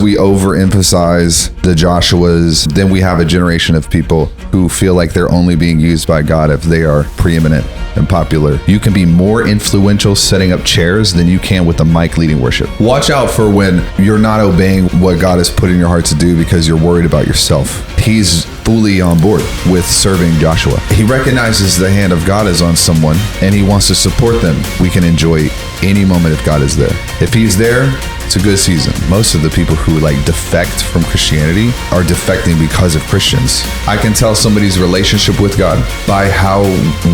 we overemphasize the Joshuas, then we have a generation of people who feel like they're only being used by God if they are preeminent and popular. You can be more influential setting up chairs than you can with a mic leading worship. Watch out for when you're not obeying what God has put in your heart to do because you're worried about yourself. He's fully on board with serving Joshua. He recognizes the hand of God is on someone and he wants to support them. We can enjoy any moment if God is there. If he's there, it's a good season. Most of the people who defect from Christianity are defecting because of Christians. I can tell somebody's relationship with God by how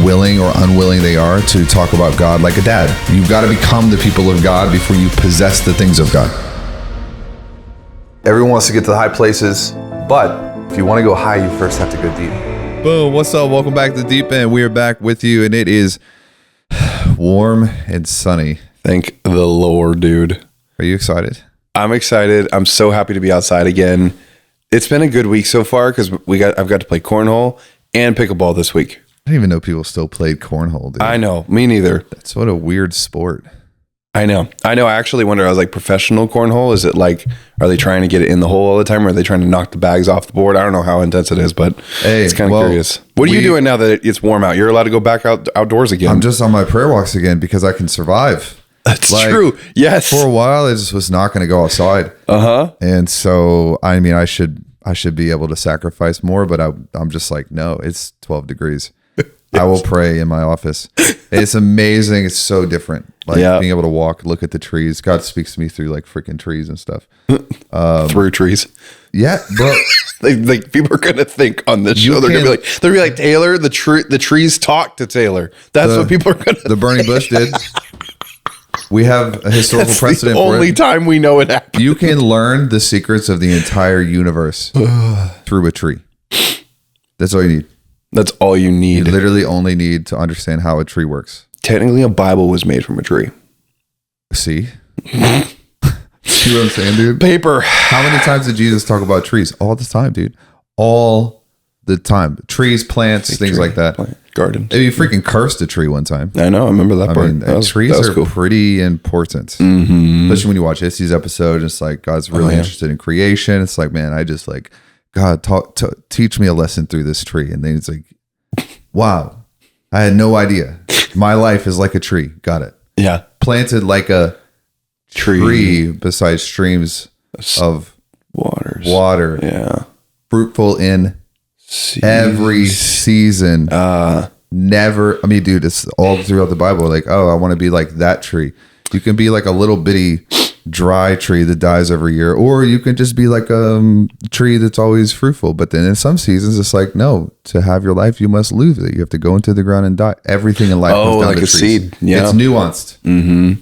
willing or unwilling they are to talk about God like a dad. You've got to become the people of God before you possess the things of God. Everyone wants to get to the high places, but if you want to go high, you first have to go deep. Boom. What's up? Welcome back to Deep End. We are back with you, and it is warm and sunny. Thank the Lord, dude. Are you excited? I'm excited. I'm so happy to be outside again. It's been a good week so far because I've got to play cornhole and pickleball this week. I didn't even know people still played cornhole, dude. I know. Me neither. That's what a weird sport. I know. I actually wonder, I was like, professional cornhole, is it are they trying to get it in the hole all the time, or are they trying to knock the bags off the board? I don't know how intense it is, but it's kind of curious. What are you doing now that it's warm out? You're allowed to go back outdoors again. I'm just on my prayer walks again because I can survive. That's true. Yes. For a while, I just was not going to go outside. And so, I mean, I should be able to sacrifice more, but I'm just like, no, it's 12 degrees. I will pray in my office. It's amazing. It's so different. Being able to walk, look at the trees. God speaks to me through freaking trees and stuff. Through trees. Yeah, bro. People are gonna think on this show. They're gonna be like Taylor. The trees talk to Taylor. That's what people are gonna. The burning bush did. We have a historical precedent. The only time we know it happened. You can learn the secrets of the entire universe through a tree. That's all you need. That's all you need. You literally only need to understand how a tree works. Technically, a Bible was made from a tree. See? See what I'm saying, dude? Paper. How many times did Jesus talk about trees? All the time, dude. All the time. Trees, plants, things like that. Garden. He freaking cursed a tree one time. I know. I remember that part. Trees are cool. Pretty important. Mm-hmm. Especially when you watch Issy's episode. It's like God's really interested in creation. It's like, man, I just God, teach me a lesson through this tree. And then it's like, wow, I had no idea. My life is like a tree. Got it. Yeah. Planted like a tree beside streams of water. Yeah. Fruitful in every season. Never. I mean, dude, it's all throughout the Bible. I want to be like that tree. You can be like a little bitty dry tree that dies every year, or you can just be like a tree that's always fruitful. But then in some seasons, it's like, no, to have your life, you must lose it. You have to go into the ground and die. Everything in life comes down to trees. Seed. Yeah. It's nuanced. Mm-hmm.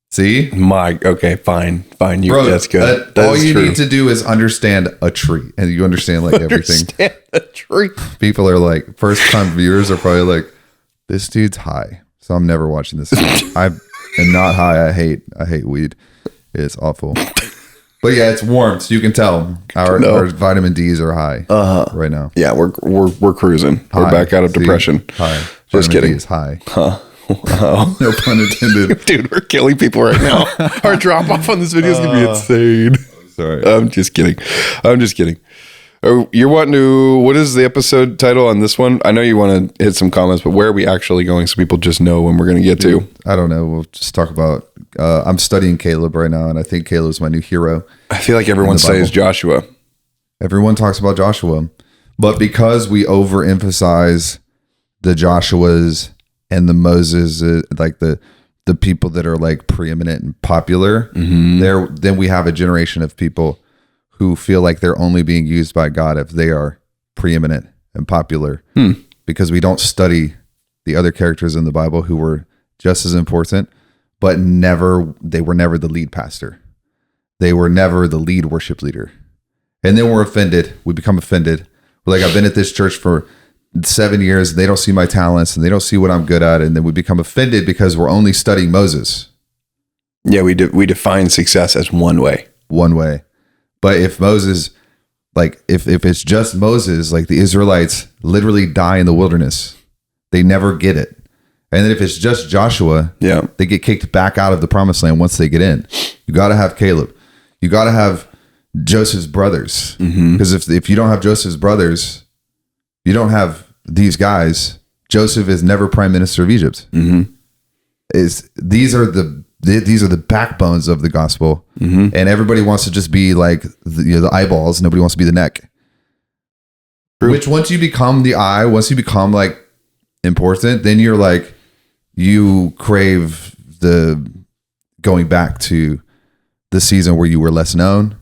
See? Okay, fine. Bro, that's good. All you need to do is understand a tree, and you understand everything. Understand a tree. People are first time viewers are probably like, this dude's high, so I'm never watching this. I'm not high. I hate weed. It's awful. But yeah, it's warm, so you can tell our vitamin D's are high right now. Yeah, we're cruising. High. We're back out of depression. High. Just vitamin kidding. D is high. Huh. Wow. No pun intended. Dude, we're killing people right now. Our drop off on this video is gonna be insane. Sorry. I'm just kidding. You're wanting to, what is the episode title on this one? I know you want to hit some comments, but where are we actually going so people just know when we're going to get to? I don't know. We'll just talk about, I'm studying Caleb right now, and I think Caleb's my new hero. I feel like everyone says Joshua. Everyone talks about Joshua, but because we overemphasize the Joshuas and the Moses, the people that are preeminent and popular, then we have a generation of people who feel like they're only being used by God if they are preeminent and popular, because we don't study the other characters in the Bible who were just as important, but they were never the lead pastor. They were never the lead worship leader. And then we're offended. We become offended. We're like, I've been at this church for 7 years. They don't see my talents and they don't see what I'm good at. And then we become offended because we're only studying Moses. Yeah, we define success as one way. But if Moses, if it's just Moses, the Israelites literally die in the wilderness. They never get it. And then if it's just Joshua, they get kicked back out of the promised land once they get in. You got to have Caleb. You got to have Joseph's brothers. Because if you don't have Joseph's brothers, you don't have these guys. Joseph is never prime minister of Egypt. These are the backbones of the gospel, and everybody wants to just be like the eyeballs. Nobody wants to be the neck. True. Which once you become the eye, once you become like important, then you're like, you crave the going back to the season where you were less known.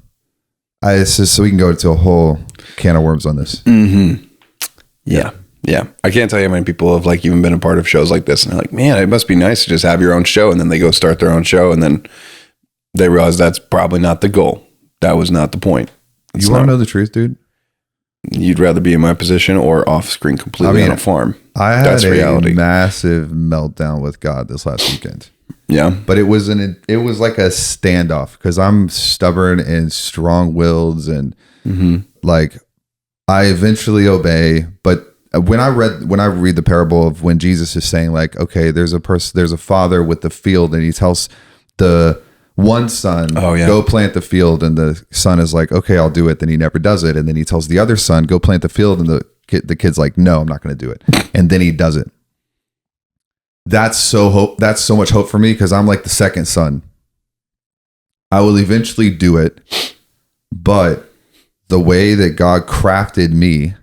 It's just so we can go into a whole can of worms on this. Yeah. I can't tell you how many people have like even been a part of shows like this and they're like, man, it must be nice to just have your own show. And then they go start their own show and then they realize that's probably not the goal. That was not the point. You want to know the truth, dude? You'd rather be in my position or off screen completely on a farm. I had a massive meltdown with God this last weekend. Yeah. But it was like a standoff because I'm stubborn and strong-willed and like I eventually obey. But when I read the parable of when Jesus is saying like, okay, there's a father with the field and he tells the one son, go plant the field, and the son is like, okay, I'll do it. Then he never does it. And then he tells the other son, go plant the field, and the kid's like, no, I'm not going to do it. And then he does it. That's so much hope for me because I'm like the second son. I will eventually do it, but the way that God crafted me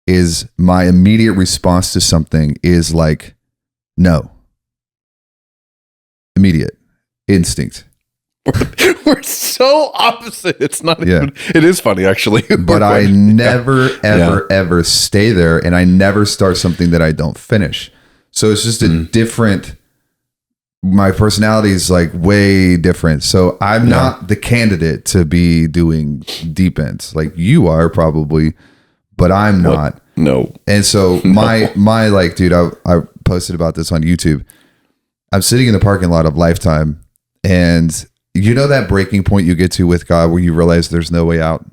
is my immediate response to something is like, no. Immediate instinct. We're so opposite. It's not even, it is funny actually. But I never, ever stay there, and I never start something that I don't finish. So it's just a different, my personality is like way different. So I'm not the candidate to be doing deep ends like you are probably, but I'm not. No. And so my like, dude, I posted about this on YouTube. I'm sitting in the parking lot of Lifetime, and you know that breaking point you get to with God where you realize there's no way out.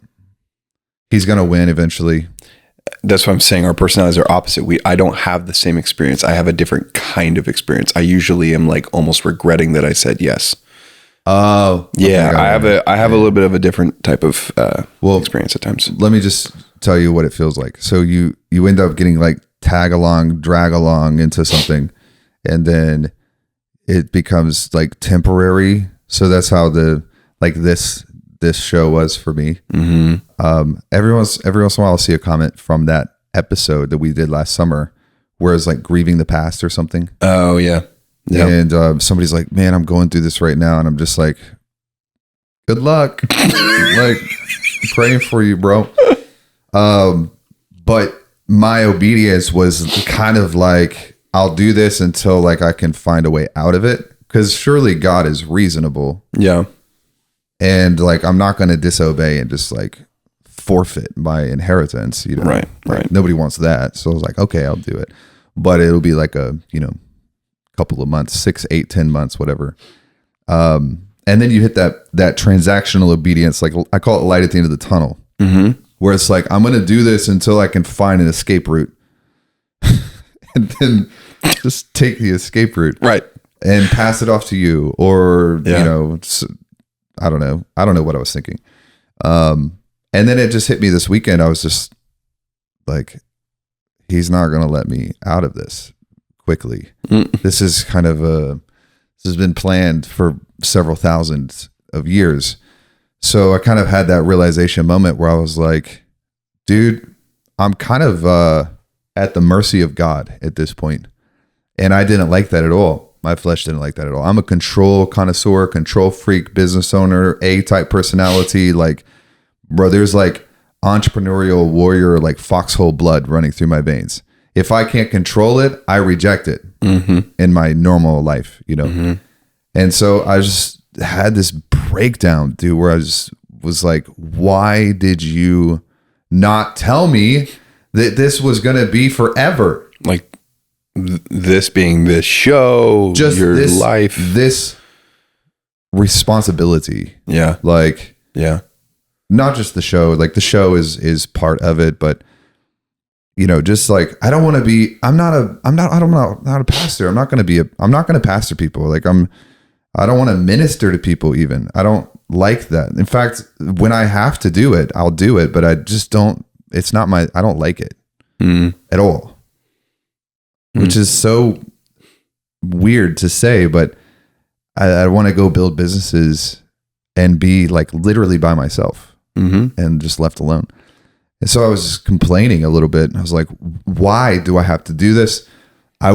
He's going to win eventually. That's what I'm saying. Our personalities are opposite. I don't have the same experience. I have a different kind of experience. I usually am like almost regretting that I said yes. Oh, yeah. I have a little bit of a different type of experience at times. Let me just tell you what it feels like. So you end up getting like drag along into something, and then it becomes like temporary. So that's how this show was for me. Every once in a while I'll see a comment from that episode that we did last summer where it's like grieving the past or something. Oh yeah. Yep. And somebody's like, man, I'm going through this right now. And I'm just like, good luck. Like praying for you, bro. But my obedience was kind of like, I'll do this until like I can find a way out of it. Because surely God is reasonable. Yeah. And like, I'm not going to disobey and just like forfeit my inheritance, you know? Right. Like, nobody wants that. So I was like, okay, I'll do it. But it'll be like a, couple of months, 6, 8, 10 months, whatever. And then you hit that transactional obedience. Like I call it light at the end of the tunnel, where it's like, I'm going to do this until I can find an escape route and then just take the escape route. Right. And pass it off to you, or I don't know. I don't know what I was thinking. And then it just hit me this weekend. I was just like, he's not going to let me out of this quickly. This is kind of this has been planned for several thousands of years. So I kind of had that realization moment where I was like, dude, I'm kind of at the mercy of God at this point. And I didn't like that at all. My flesh didn't like that at all. I'm a control connoisseur, control freak, business owner, A-type personality. Like, bro, there's like entrepreneurial warrior, like foxhole blood running through my veins. If I can't control it, I reject it in my normal life, And so I just had this breakdown, dude, where I just was like, why did you not tell me that this was going to be forever? Like, this being this show, just your life, this responsibility. Yeah. Like, yeah. Not just the show, like the show is part of it, but just like, I don't want to be, I'm not a pastor. I'm not going to pastor people. Like I'm I don't want to minister to people even. I don't like that. In fact, when I have to do it, I'll do it, but I just don't, it's not I don't like it at all, which is so weird to say, but I want to go build businesses and be like literally by myself and just left alone. And so I was just complaining a little bit. I was like, why do I have to do this? I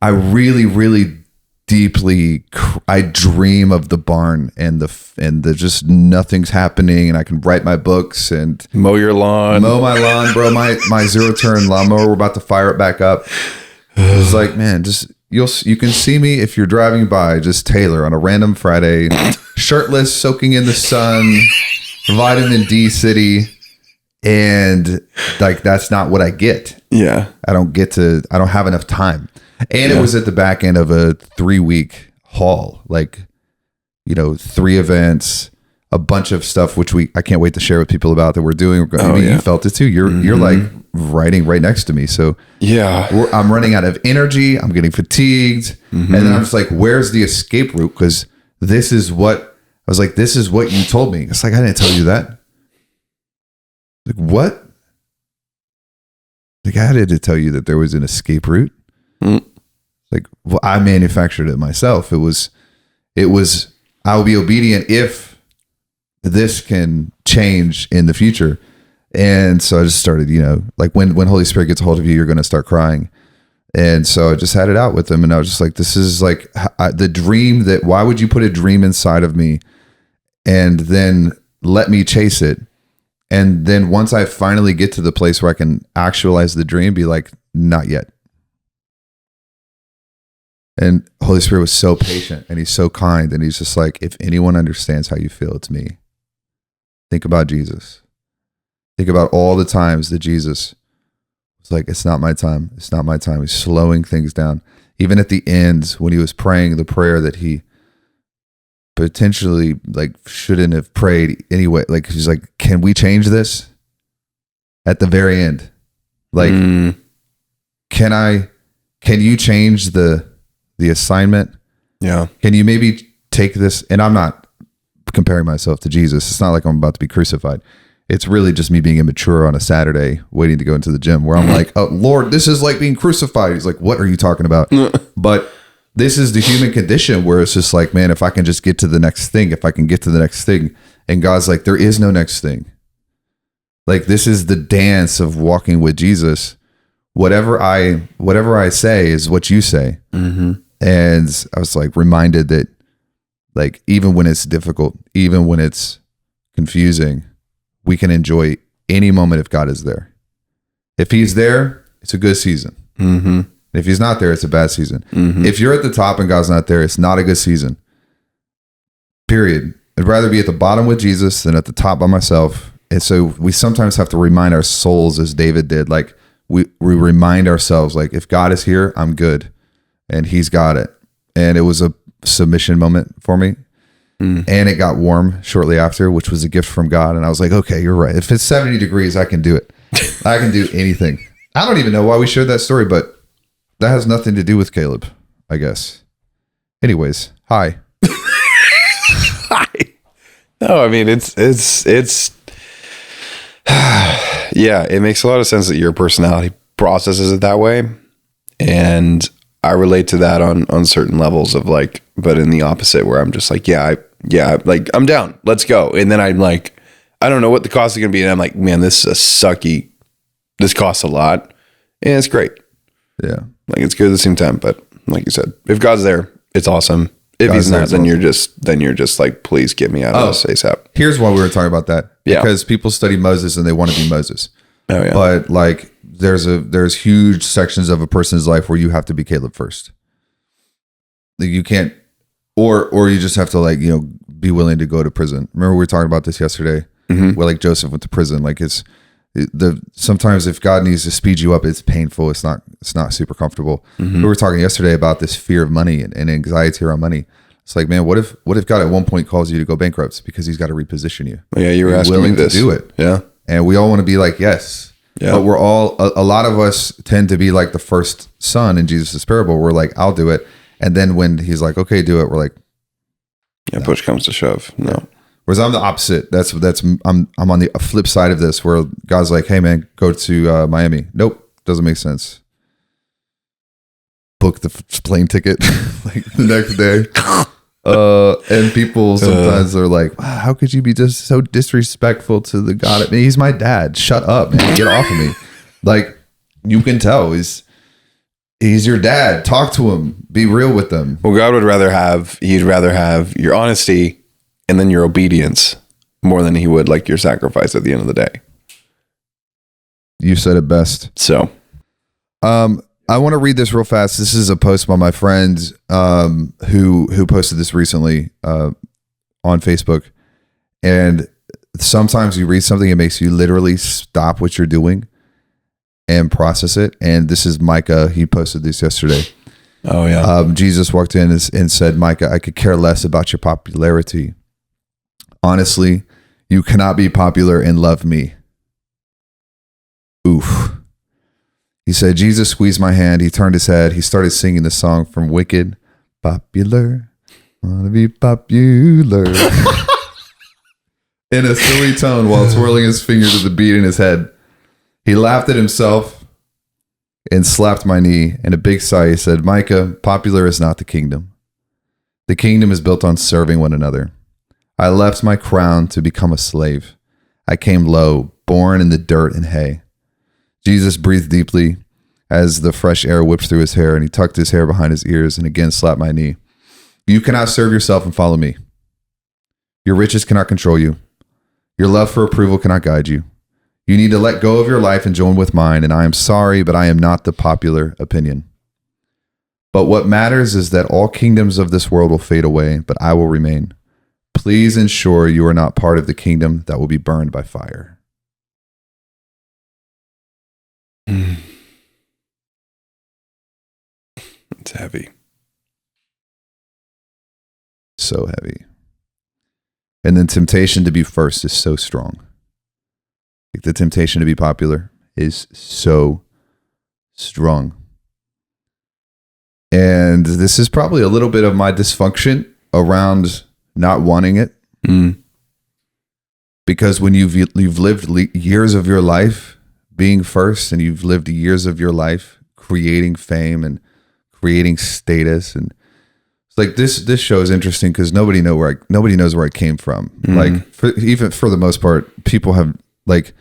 really, really deeply, I dream of the barn and the just nothing's happening, and I can write my books and mow my lawn, bro. My 0-turn lawnmower, we're about to fire it back up. It's like, man, just you can see me if you're driving by, just Taylor on a random Friday, shirtless, soaking in the sun, vitamin D city, and like that's not what I get. Yeah, I don't have enough time. And it was at the back end of a 3-week haul, like, 3 events, a bunch of stuff, which I can't wait to share with people about that we're doing. You felt it too. You're like riding right next to me. So yeah, I'm running out of energy. I'm getting fatigued. And then I'm just like, where's the escape route? Because this is what you told me. It's like, I didn't tell you that. Like, what? Like, I had to tell you that there was an escape route. Like, well, I manufactured it myself. It was, I will be obedient if this can change in the future. And so I just started, like when Holy Spirit gets a hold of you, you're going to start crying. And so I just had it out with him. And I was just like, this is like the dream why would you put a dream inside of me and then let me chase it? And then once I finally get to the place where I can actualize the dream, be like, not yet. And Holy Spirit was so patient and he's so kind. And he's just like, if anyone understands how you feel, it's me. Think about Jesus. Think about all the times that Jesus was like, it's not my time. It's not my time. He's slowing things down. Even at the end, when he was praying the prayer that he potentially like shouldn't have prayed anyway. Like, he's like, can we change this? At the very end. Like, can you change the assignment? Yeah. Can you maybe take this? And I'm not comparing myself to Jesus. It's not like I'm about to be crucified. It's really just me being immature on a Saturday waiting to go into the gym where I'm like, oh Lord, this is like being crucified. He's like, what are you talking about? But this is the human condition where it's just like, man, if I can just get to the next thing, and God's like, there is no next thing. Like, this is the dance of walking with Jesus. Whatever I say is what you say. And I was like reminded that, like, even when it's difficult, even when it's confusing, we can enjoy any moment if God is there. If he's there, it's a good season. If he's not there, it's a bad season. If you're at the top and God's not there, it's not a good season. Period. I'd rather be at the bottom with Jesus than at the top by myself. And so we sometimes have to remind our souls, as David did, like we remind ourselves, like, if God is here, I'm good. And he's got it. And it was a submission moment for me. And it got warm shortly after, which was a gift from God. And I was like, okay, you're right. If it's 70 degrees, I can do it. I can do anything. I don't even know why we shared that story, but that has nothing to do with Caleb, I guess. Anyways, hi. Hi. No, I mean, it's yeah, it makes a lot of sense that your personality processes it that way. And I relate to that on certain levels of like, but in the opposite where I'm just like, like I'm down, let's go. And then I'm like, I don't know what the cost is going to be. And I'm like, man, this is this costs a lot and it's great. Yeah. Like, it's good at the same time. But like you said, if God's there, it's awesome. If God's he's not, then awesome. you're just like, please get me out of this ASAP. Here's why we were talking about that. Yeah. Because people study Moses and they want to be Moses. Oh yeah. But like, there's huge sections of a person's life where you have to be Caleb first. Like, you can't, or you just have to, like, be willing to go to prison. Remember we were talking about this yesterday, where like Joseph went to prison. Like, sometimes if God needs to speed you up, it's painful. It's not super comfortable. We were talking yesterday about this fear of money and anxiety around money. It's like, man, what if God at one point calls you to go bankrupt because he's got to reposition you? Yeah, you were asking me this. To do it. Yeah. And we all want to be like, yes. Yeah. But we're all, a lot of us tend to be like the first son in Jesus' parable. We're like, I'll do it. And then when he's like, okay, do it, we're like, yeah, push comes to shove. No. Whereas I'm the opposite. I'm on the flip side of this, where God's like, hey man, go to Miami. Nope, doesn't make sense. Book the plane ticket like the next day. And people sometimes are like, wow, how could you be just so disrespectful to the God? I mean, he's my dad. Shut up, man. Get off of me. Like, you can tell he's your dad. Talk to him. Be real with them. Well, God would rather have your honesty and then your obedience more than he would like your sacrifice at the end of the day. You said it best. So, I want to read this real fast. This is a post by my friend who posted this recently on Facebook. And sometimes you read something, it makes you literally stop what you're doing and process it. And this is Micah. He posted this yesterday. Oh, yeah. Jesus walked in and said, Micah, I could care less about your popularity. Honestly, you cannot be popular and love me. Oof. He said, Jesus squeezed my hand. He turned his head. He started singing the song from Wicked. Popular, wanna be popular. In a silly tone while twirling his fingers with the beat in his head. He laughed at himself and slapped my knee. In a big sigh, he said, Micah, popular is not the kingdom. The kingdom is built on serving one another. I left my crown to become a slave. I came low, born in the dirt and hay. Jesus breathed deeply as the fresh air whipped through his hair, and he tucked his hair behind his ears and again slapped my knee. You cannot serve yourself and follow me. Your riches cannot control you. Your love for approval cannot guide you. You need to let go of your life and join with mine, and I am sorry, but I am not the popular opinion. But what matters is that all kingdoms of this world will fade away, but I will remain. Please ensure you are not part of the kingdom that will be burned by fire. It's heavy. So heavy. And then temptation to be first is so strong. Like the temptation to be popular is so strong. And this is probably a little bit of my dysfunction around not wanting it. Because when you've lived years of your life being first, and you've lived years of your life creating fame and creating status, and it's like this show is interesting because nobody knows where I came from. Like even for the most part, people have like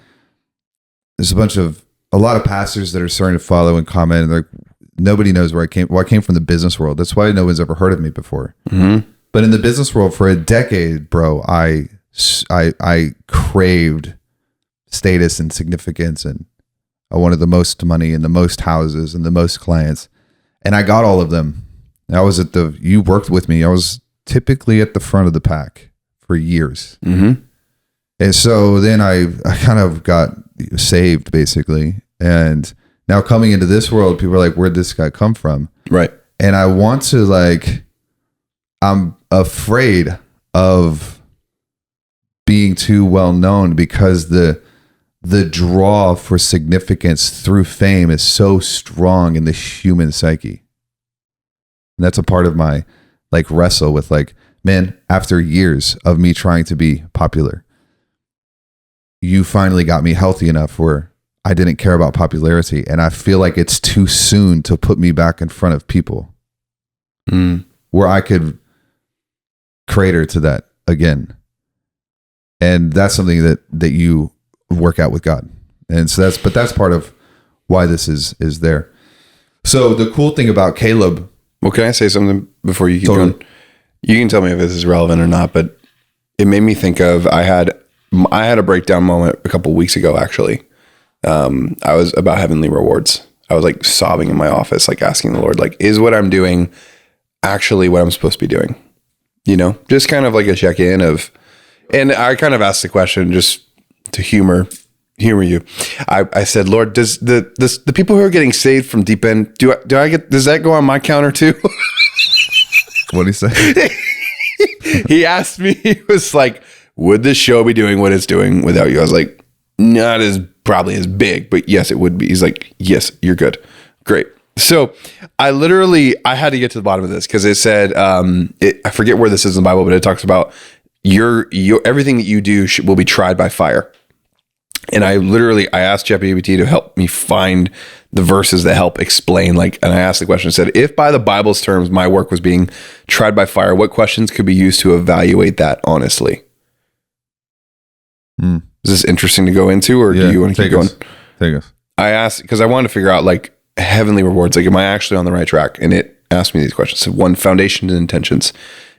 there's a lot of pastors that are starting to follow and comment, and like nobody knows where I came. Well, I came from the business world. That's why no one's ever heard of me before. But in the business world for a decade, bro, I craved status and significance, and I wanted the most money and the most houses and the most clients, and I got all of them. You worked with me. I was typically at the front of the pack for years. And so then I kind of got saved basically. And now coming into this world, people are like, where'd this guy come from? Right. And I want to I'm afraid of being too well known because the draw for significance through fame is so strong in the human psyche. And that's a part of my wrestle with man, after years of me trying to be popular, you finally got me healthy enough where I didn't care about popularity. And I feel like it's too soon to put me back in front of people where I could crater to that again. And that's something that you work out with God. And so that's part of why this is there. So the cool thing about Caleb. Well, can I say something before you keep going? You can tell me if this is relevant or not, but it made me think of, I had a breakdown moment a couple weeks ago, actually. I was about heavenly rewards. I was sobbing in my office, asking the Lord, is what I'm doing actually what I'm supposed to be doing? Just kind of a check-in of, and I kind of asked the question just to humor you. I said, Lord, does the people who are getting saved from deep end, does that go on my counter too? What did he say? He asked me, he was like, would this show be doing what it's doing without you? I was like, not as probably as big, but yes, it would be. He's like, yes, you're good. Great. So I had to get to the bottom of this because it said, I forget where this is in the Bible, but it talks about your everything that you do will be tried by fire. And I asked ChatGPT to help me find the verses that help explain, and I asked the question, I said, if by the Bible's terms, my work was being tried by fire, what questions could be used to evaluate that honestly? Is this interesting to go into, or do you want to keep going? Take us. I asked, because I wanted to figure out heavenly rewards. Am I actually on the right track? And it asked me these questions. So one, foundation and intentions.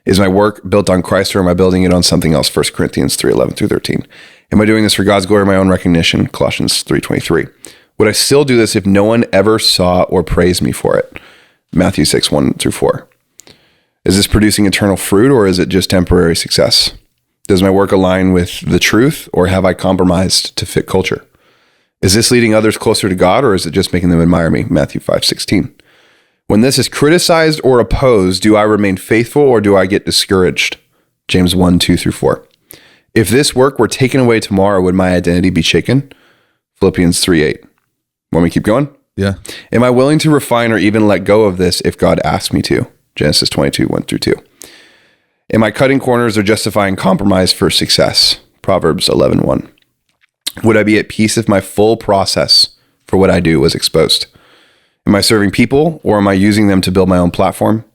Is my work built on Christ, or am I building it on something else? 1 Corinthians 3:11-13. Am I doing this for God's glory or my own recognition? Colossians 3:23. Would I still do this if no one ever saw or praised me for it? Matthew 6:1-4. Is this producing eternal fruit, or is it just temporary success? Does my work align with the truth, or have I compromised to fit culture? Is this leading others closer to God, or is it just making them admire me? Matthew 5:16. When this is criticized or opposed, do I remain faithful, or do I get discouraged? James 1:2-4. If this work were taken away tomorrow, would my identity be shaken? Philippians 3:8. Want me to keep going? Yeah. Am I willing to refine or even let go of this if God asks me to? Genesis 22:1-2. Am I cutting corners or justifying compromise for success? Proverbs 11:1. Would I be at peace if my full process for what I do was exposed? Am I serving people, or am I using them to build my own platform?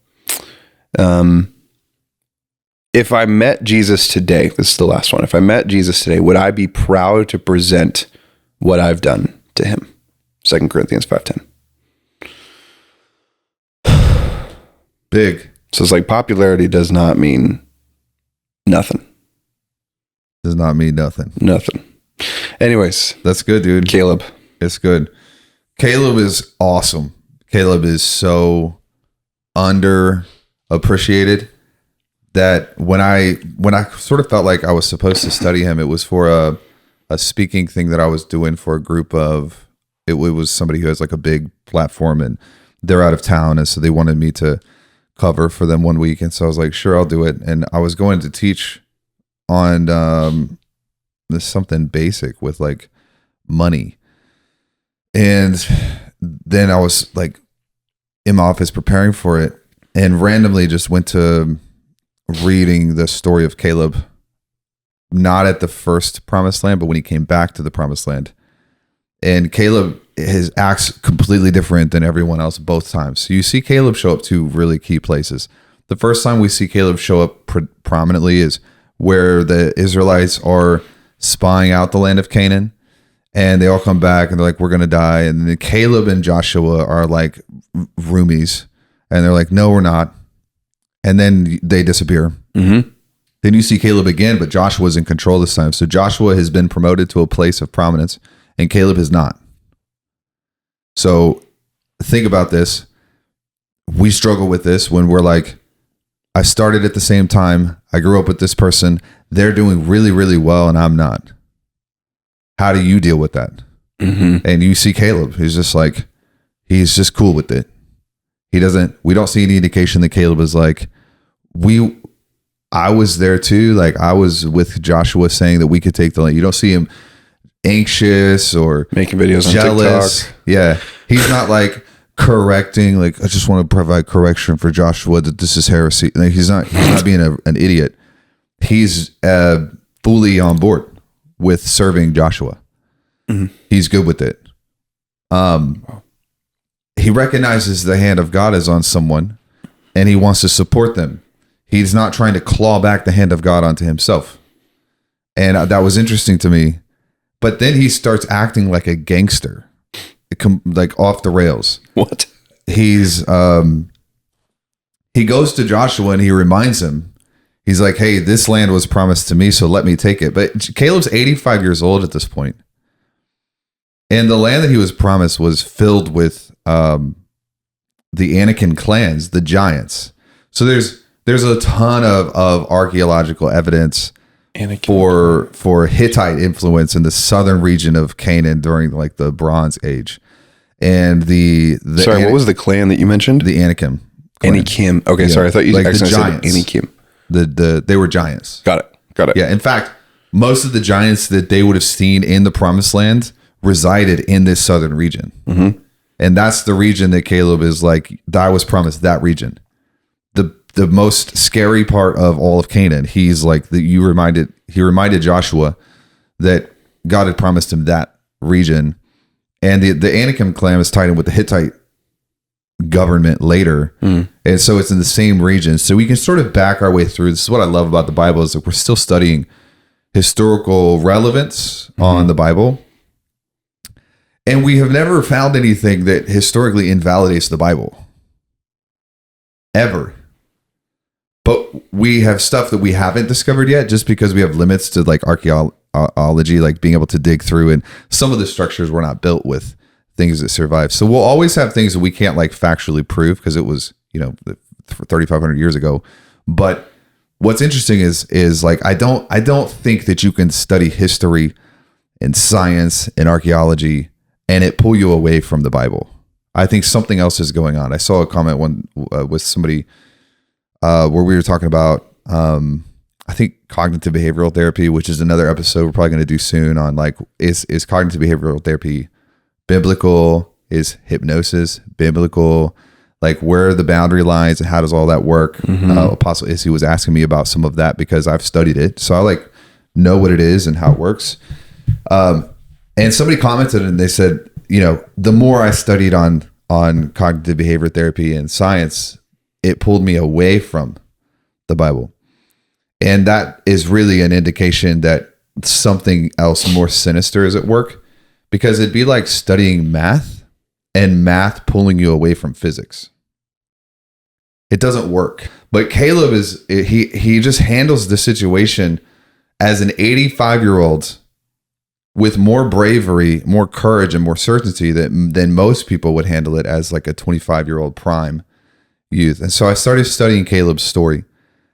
If I met Jesus today, this is the last one. If I met Jesus today, would I be proud to present what I've done to him? 2 Corinthians 5:10. Big. So it's popularity does not mean nothing. Does not mean nothing. Nothing. Anyways. That's good, dude. Caleb. It's good. Caleb is awesome. Caleb is so underappreciated that when I sort of felt like I was supposed to study him, it was for a speaking thing that I was doing for a group of, it was somebody who has a big platform, and they're out of town, and so they wanted me to cover for them one week, and so I was like, sure, I'll do it. And I was going to teach on this something basic with money. And then I was in my office preparing for it, and randomly just went to reading the story of Caleb, not at the first promised land, but when he came back to the promised land. And Caleb, his acts completely different than everyone else both times. So you see Caleb show up to really key places. The first time we see Caleb show up prominently is where the Israelites are spying out the land of Canaan. And they all come back and they're like, we're going to die. And then Caleb and Joshua are roomies. And they're like, no, we're not. And then they disappear. Mm-hmm. Then you see Caleb again, but Joshua's in control this time. So Joshua has been promoted to a place of prominence, and Caleb is not. So think about this. We struggle with this when we're I started at the same time. I grew up with this person. They're doing really, really well, and I'm not. How do you deal with that? Mm-hmm. And you see Caleb, who's just he's just cool with it. We don't see any indication that Caleb is I was there too. I was with Joshua saying that we could take the land. You don't see him anxious or making videos jealous. On TikTok. Yeah. He's not correcting, I just want to provide correction for Joshua that this is heresy. He's not being an idiot. He's fully on board with serving Joshua. Mm-hmm. He's good with it. He recognizes the hand of God is on someone, and he wants to support them. He's not trying to claw back the hand of God onto himself. And that was interesting to me. But then he starts acting like a gangster, off the rails. What? He's he goes to Joshua and he reminds him. He's like, hey, this land was promised to me, so let me take it. But Caleb's 85 years old at this point. And the land that he was promised was filled with the Anakim clans, the giants. So there's a ton of archaeological evidence for Hittite influence in the southern region of Canaan during the Bronze Age. And what was the clan that you mentioned? The Anakim. Anakim. Okay, yeah. Sorry, I thought you accidentally said Anakim. They were giants. Got it. Yeah, in fact, most of the giants that they would have seen in the Promised Land resided in this southern region. Mm-hmm. And that's the region that Caleb is like, I was promised that region. The most scary part of all of Canaan. He's like, he reminded Joshua that God had promised him that region. And the Anakim clan is tied in with the Hittite government later. And so it's in the same region. So we can sort of back our way through. This is what I love about the Bible, is that we're still studying historical relevance on the Bible. And we have never found anything that historically invalidates the Bible. Ever. But we have stuff that we haven't discovered yet, just because we have limits to like archaeology, like being able to dig through, and some of the structures were not built with things that survive. So we'll always have things that we can't like factually prove because it was, 3,500 years ago. But what's interesting is like, I don't think that you can study history and science and archaeology and it pull you away from the Bible. I think something else is going on. I saw a comment with somebody where we were talking about, I think cognitive behavioral therapy, which is another episode we're probably going to do soon on like, is cognitive behavioral therapy biblical? Is hypnosis biblical? Like, where are the boundary lines and how does all that work? Apostle Issy was asking me about some of that because I've studied it. So I like know what it is and how it works. And somebody commented and they said, the more I studied on cognitive behavior therapy and science, it pulled me away from the Bible. And that is really an indication that something else more sinister is at work, because it'd be like studying math and math pulling you away from physics. It doesn't work. But Caleb he just handles the situation as an 85-year-old with more bravery, more courage, and more certainty than most people would handle it as like a 25-year-old prime youth. And so I started studying Caleb's story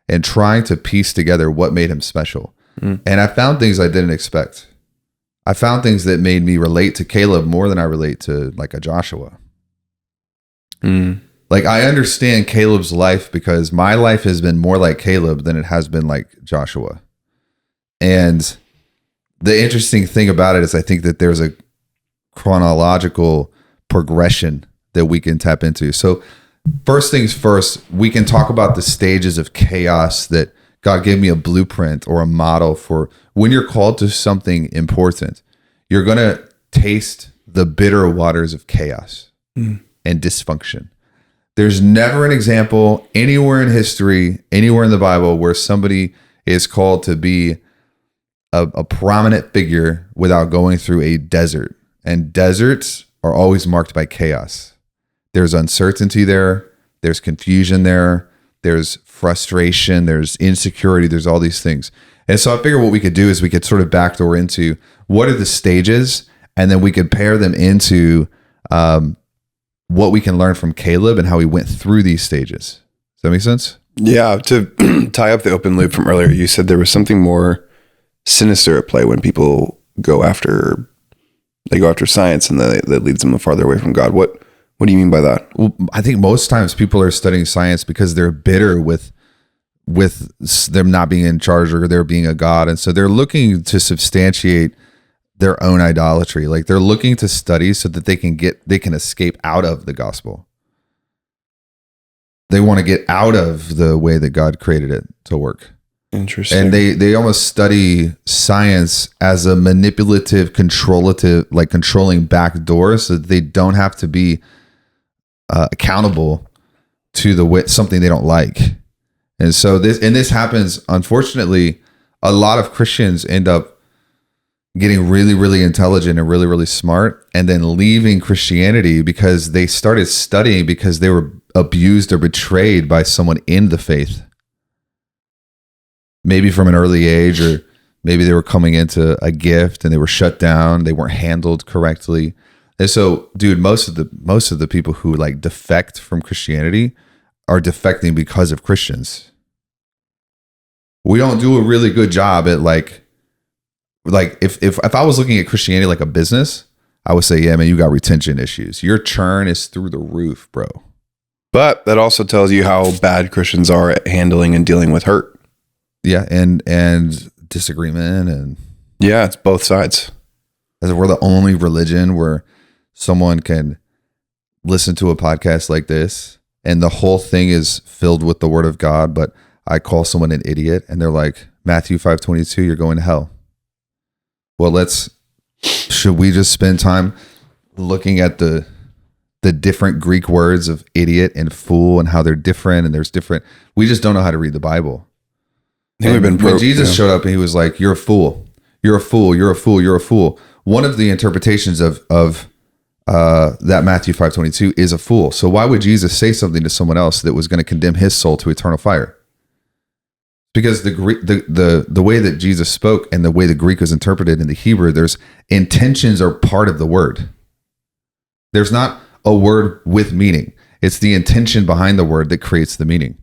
and trying to piece together what made him special. And I found things I didn't expect. I found things that made me relate to Caleb more than I relate to like a Joshua. Like, I understand Caleb's life because my life has been more like Caleb than it has been like Joshua. And the interesting thing about it is I think that there's a chronological progression that we can tap into. So first things first, we can talk about the stages of chaos that God gave me a blueprint or a model for. When you're called to something important, you're going to taste the bitter waters of chaos and dysfunction. There's never an example anywhere in history, anywhere in the Bible, where somebody is called to be a prominent figure without going through a desert. And deserts are always marked by chaos. There's uncertainty there. There's confusion there. There's frustration. There's insecurity. There's all these things. And so I figured what we could do is we could sort of backdoor into what are the stages, and then we could pair them into what we can learn from Caleb and how he went through these stages. Does that make sense? Yeah. To tie up the open loop from earlier, you said there was something more sinister at play when people go after science, and that leads them farther away from God. What do you mean by that? Well, I think most times people are studying science because they're bitter with them not being in charge or there being a God. And so they're looking to substantiate their own idolatry. Like, they're looking to study so that they can escape out of the gospel. They want to get out of the way that God created it to work. Interesting. And they almost study science as a manipulative, controlling back door so that they don't have to be accountable to something they don't like. And so this happens, unfortunately. A lot of Christians end up getting really, really intelligent and really, really smart, and then leaving Christianity because they started studying because they were abused or betrayed by someone in the faith. Maybe from an early age, or maybe they were coming into a gift and they were shut down. They weren't handled correctly. And so, dude, most of the people who like defect from Christianity are defecting because of Christians. We don't do a really good job at like if I was looking at Christianity like a business, I would say, yeah, man, you got retention issues. Your churn is through the roof, bro. But that also tells you how bad Christians are at handling and dealing with hurt. Yeah, and disagreement, and yeah, it's both sides. As if we're the only religion where someone can listen to a podcast like this and the whole thing is filled with the word of God, but I call someone an idiot and they're like, Matthew 5:22, you're going to hell. Well, should we just spend time looking at the different Greek words of idiot and fool and how they're different, and we just don't know how to read the Bible. When Jesus showed up and he was like, you're a fool, you're a fool, you're a fool, you're a fool. One of the interpretations of that Matthew 5:22 is a fool. So why would Jesus say something to someone else that was going to condemn his soul to eternal fire? Because the way that Jesus spoke and the way the Greek was interpreted in the Hebrew, there's intentions are part of the word. There's not a word with meaning. It's the intention behind the word that creates the meaning.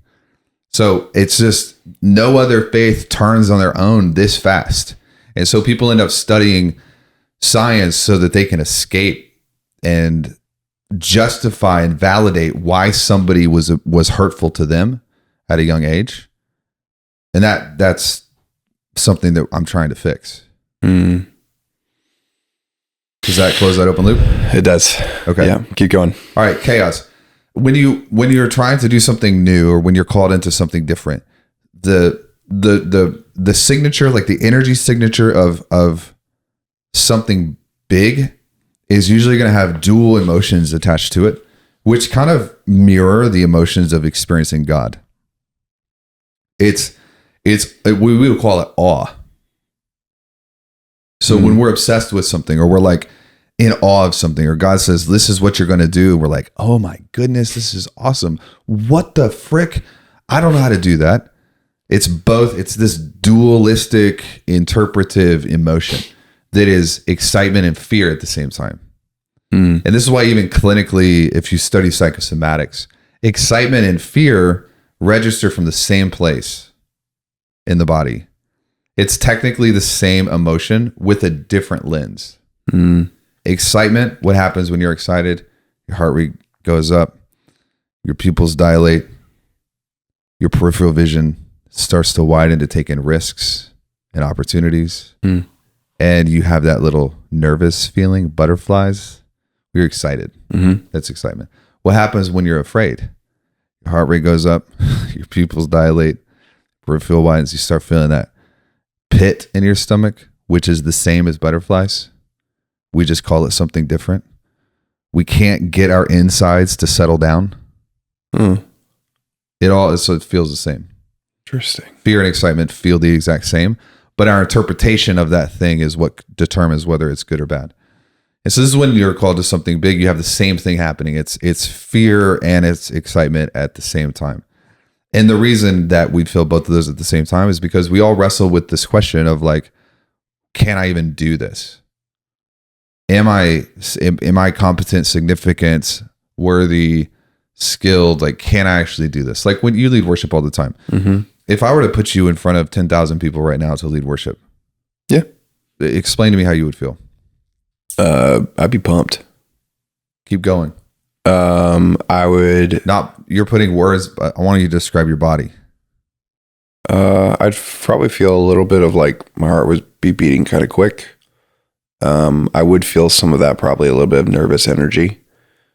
So it's just no other faith turns on their own this fast. And so people end up studying science so that they can escape and justify and validate why somebody was hurtful to them at a young age. And that's something that I'm trying to fix. Does that close that open loop? It does. Okay. Yeah. Keep going. All right. Chaos. When you're trying to do something new or when you're called into something different, the signature, like the energy signature of something big is usually going to have dual emotions attached to it, which kind of mirror the emotions of experiencing God. We would call it awe. So when we're obsessed with something or we're like in awe of something or God says, this is what you're going to do. And we're like, oh my goodness, this is awesome. What the frick? I don't know how to do that. It's both. It's this dualistic interpretive emotion that is excitement and fear at the same time. And this is why even clinically, if you study psychosomatics, excitement and fear register from the same place in the body. It's technically the same emotion with a different lens. Excitement, what happens when you're excited? Your heart rate goes up, your pupils dilate, your peripheral vision starts to widen to take in risks and opportunities. And you have that little nervous feeling, butterflies. You're excited. That's excitement. What happens when you're afraid? Your heart rate goes up, your pupils dilate, peripheral widens. You start feeling that pit in your stomach, which is the same as butterflies. We just call it something different. We can't get our insides to settle down. So it feels the same. Interesting. Fear and excitement feel the exact same, but our interpretation of that thing is what determines whether it's good or bad. And so this is when you're called to something big, you have the same thing happening. It's fear and it's excitement at the same time. And the reason that we feel both of those at the same time is because we all wrestle with this question of like, can I even do this? Am I competent, significant, worthy, skilled? Like, can I actually do this? Like when you lead worship all the time. If I were to put you in front of 10,000 people right now to lead worship. Yeah. Explain to me how you would feel. I'd be pumped. Keep going. I would you're putting words, but I want you to describe your body. I'd probably feel a little bit of like my heart would be beating kind of quick. I would feel some of that, probably a little bit of nervous energy,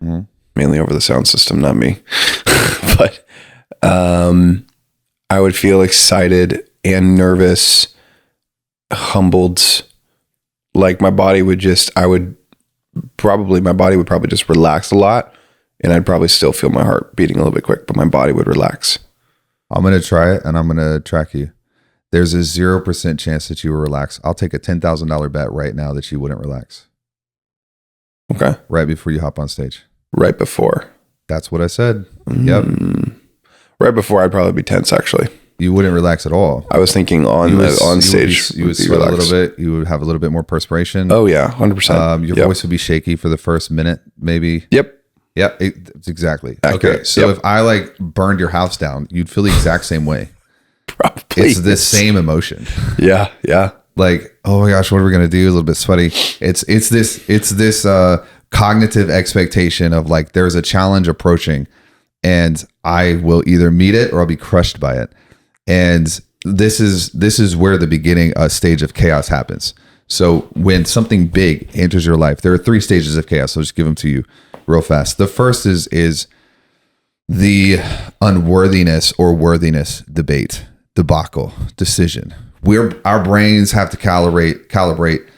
mainly over the sound system, not me. But I would feel excited and nervous, humbled. Like my body would probably just relax a lot, and I'd probably still feel my heart beating a little bit quick, but my body would relax. I'm going to try it and I'm going to track you. There's a 0% chance that you will relax. I'll take a $10,000 bet right now that you wouldn't relax. Okay. Right before you hop on stage. Right before. That's what I said. Yep. Right before I'd probably be tense, actually. You wouldn't relax at all. I was thinking on stage. You would sweat a little bit. You would have a little bit more perspiration. Oh yeah, 100%. Your voice would be shaky for the first minute, maybe. Yep. It's exactly. Accurate. Okay. So if I like burned your house down, you'd feel the exact same way. Probably. It's the same emotion. Yeah. Like, oh my gosh, what are we gonna do? A little bit sweaty. It's this cognitive expectation of like there's a challenge approaching, and I will either meet it or I'll be crushed by it. And this is where the beginning stage of chaos happens. So when something big enters your life, there are 3 stages of chaos. I'll just give them to you real fast. The first is the unworthiness or worthiness debate, debacle, decision. Our brains have to calibrate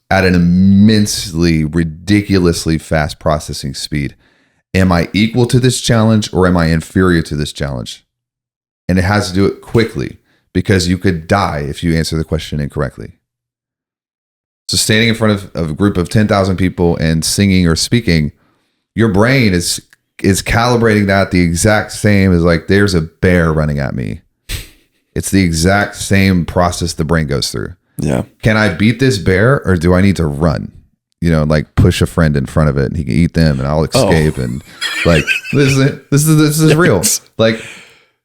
at an immensely, ridiculously fast processing speed. Am I equal to this challenge or am I inferior to this challenge? And it has to do it quickly because you could die if you answer the question incorrectly. So standing in front of a group of 10,000 people and singing or speaking, your brain is calibrating that the exact same as like, there's a bear running at me. It's the exact same process the brain goes through. Yeah. Can I beat this bear or do I need to run? Like push a friend in front of it and he can eat them and I'll escape. And like, this is real. Like,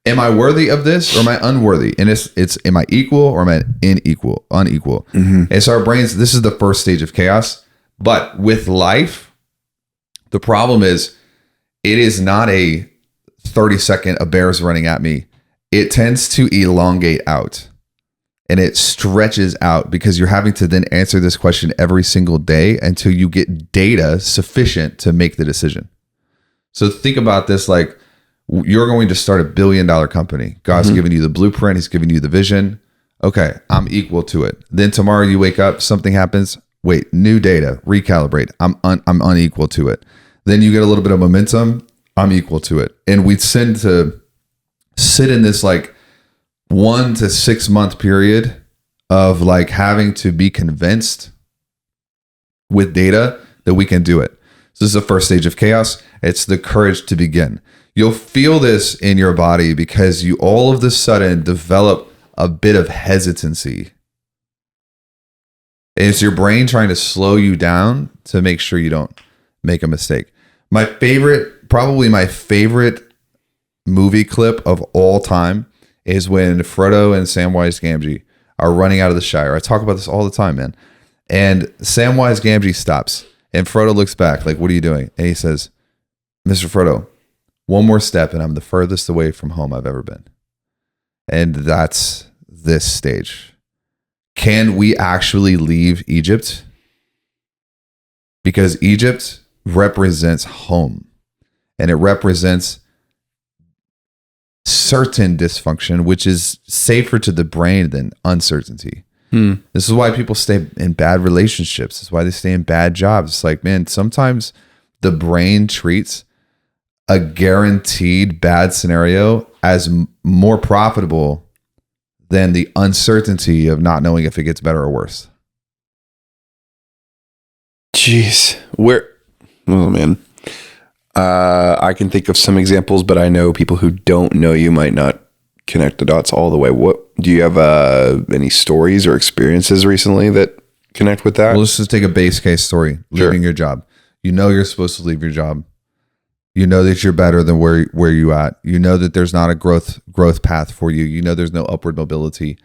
am I worthy of this or am I unworthy? And it's am I equal or am I unequal? Mm-hmm. And so our brains, this is the first stage of chaos. But with life, the problem is it is not a 30-second, a bear's running at me. It tends to elongate out and it stretches out because you're having to then answer this question every single day until you get data sufficient to make the decision. So think about this like, you're going to start $1 billion company. God's giving you the blueprint. He's giving you the vision. Okay, I'm equal to it. Then tomorrow you wake up, something happens. Wait, new data, recalibrate. I'm unequal to it. Then you get a little bit of momentum. I'm equal to it. And we tend to sit in this like 1 to 6 month period of like having to be convinced with data that we can do it. So this is the first stage of chaos. It's the courage to begin. You'll feel this in your body because you all of a sudden develop a bit of hesitancy. It's your brain trying to slow you down to make sure you don't make a mistake. Probably my favorite movie clip of all time is when Frodo and Samwise Gamgee are running out of the Shire. I talk about this all the time, man. And Samwise Gamgee stops and Frodo looks back like, what are you doing? And he says, Mr. Frodo, one more step and I'm the furthest away from home I've ever been. And that's this stage. Can we actually leave Egypt? Because Egypt represents home and it represents certain dysfunction, which is safer to the brain than uncertainty. This is why people stay in bad relationships. This is why they stay in bad jobs. It's like, man, sometimes the brain treats a guaranteed bad scenario as more profitable than the uncertainty of not knowing if it gets better or worse. Jeez. Oh man. I can think of some examples, but I know people who don't know you might not connect the dots all the way. What do you have any stories or experiences recently that connect with that? Well, let's just take a base case story. Leaving your job. You know you're supposed to leave your job. You know that you're better than where you at. You know that there's not a growth path for you. You know there's no upward mobility.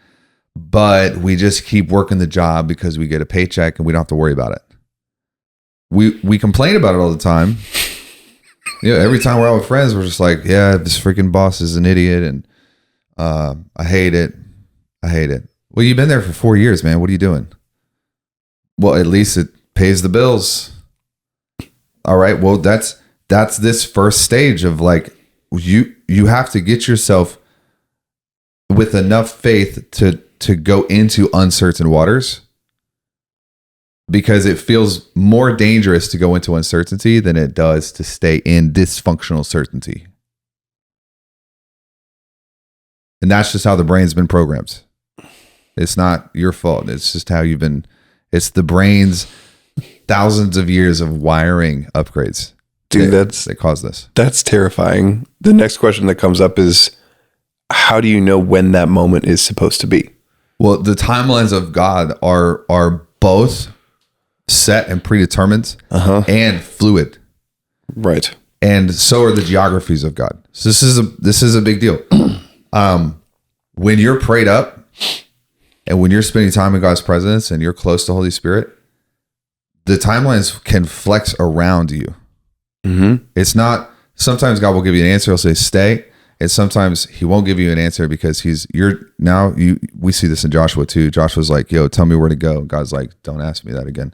But we just keep working the job because we get a paycheck and we don't have to worry about it. We complain about it all the time. Every time we're out with friends, we're just like, yeah, this freaking boss is an idiot and I hate it. Well, you've been there for 4 years, man. What are you doing? Well, at least it pays the bills. All right. Well, that's this first stage of like, you have to get yourself with enough faith to go into uncertain waters, because it feels more dangerous to go into uncertainty than it does to stay in dysfunctional certainty. And that's just how the brain's been programmed. It's not your fault. It's just how it's the brain's thousands of years of wiring upgrades. Dude, that caused this. That's terrifying. The next question that comes up is, how do you know when that moment is supposed to be? Well, the timelines of God are both set and predetermined and fluid. Right. And so are the geographies of God. So this is a big deal. When you're prayed up and when you're spending time in God's presence and you're close to Holy Spirit, the timelines can flex around you. Mm-hmm. It's not, sometimes God will give you an answer. He'll say, stay. And sometimes he won't give you an answer because we see this in Joshua too. Joshua's like, yo, tell me where to go. God's like, don't ask me that again.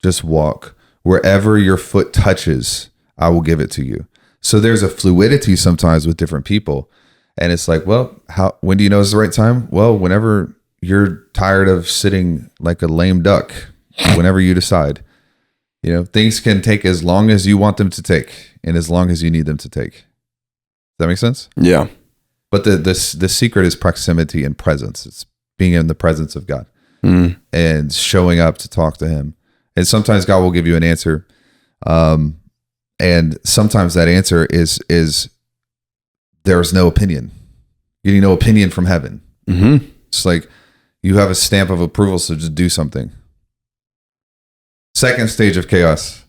Just walk. Wherever your foot touches, I will give it to you. So there's a fluidity sometimes with different people. And it's like, well, when do you know is the right time? Well, whenever you're tired of sitting like a lame duck, whenever you decide, things can take as long as you want them to take and as long as you need them to take. Does that make sense? Yeah. But the secret is proximity and presence. It's being in the presence of God and showing up to talk to him. And sometimes God will give you an answer. And sometimes that answer is there's no opinion. Getting no opinion from heaven. Mm-hmm. It's like you have a stamp of approval, so just do something. Second stage of chaos.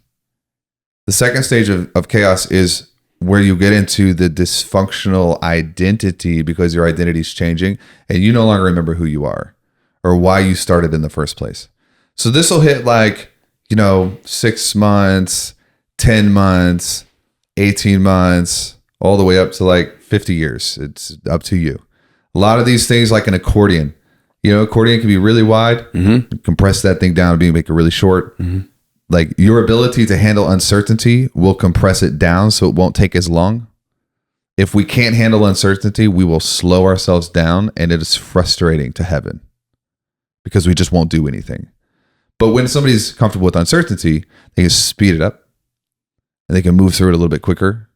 The second stage of chaos is where you get into the dysfunctional identity because your identity is changing and you no longer remember who you are or why you started in the first place. So this will hit 6 months, 10 months, 18 months, all the way up to 50 years. It's up to you. A lot of these things like an accordion. Accordion can be really wide. Mm-hmm. Compress that thing down and make it really short. Mm-hmm. Like your ability to handle uncertainty will compress it down so it won't take as long. If we can't handle uncertainty, we will slow ourselves down and it is frustrating to heaven because we just won't do anything. But when somebody's comfortable with uncertainty, they can speed it up and they can move through it a little bit quicker.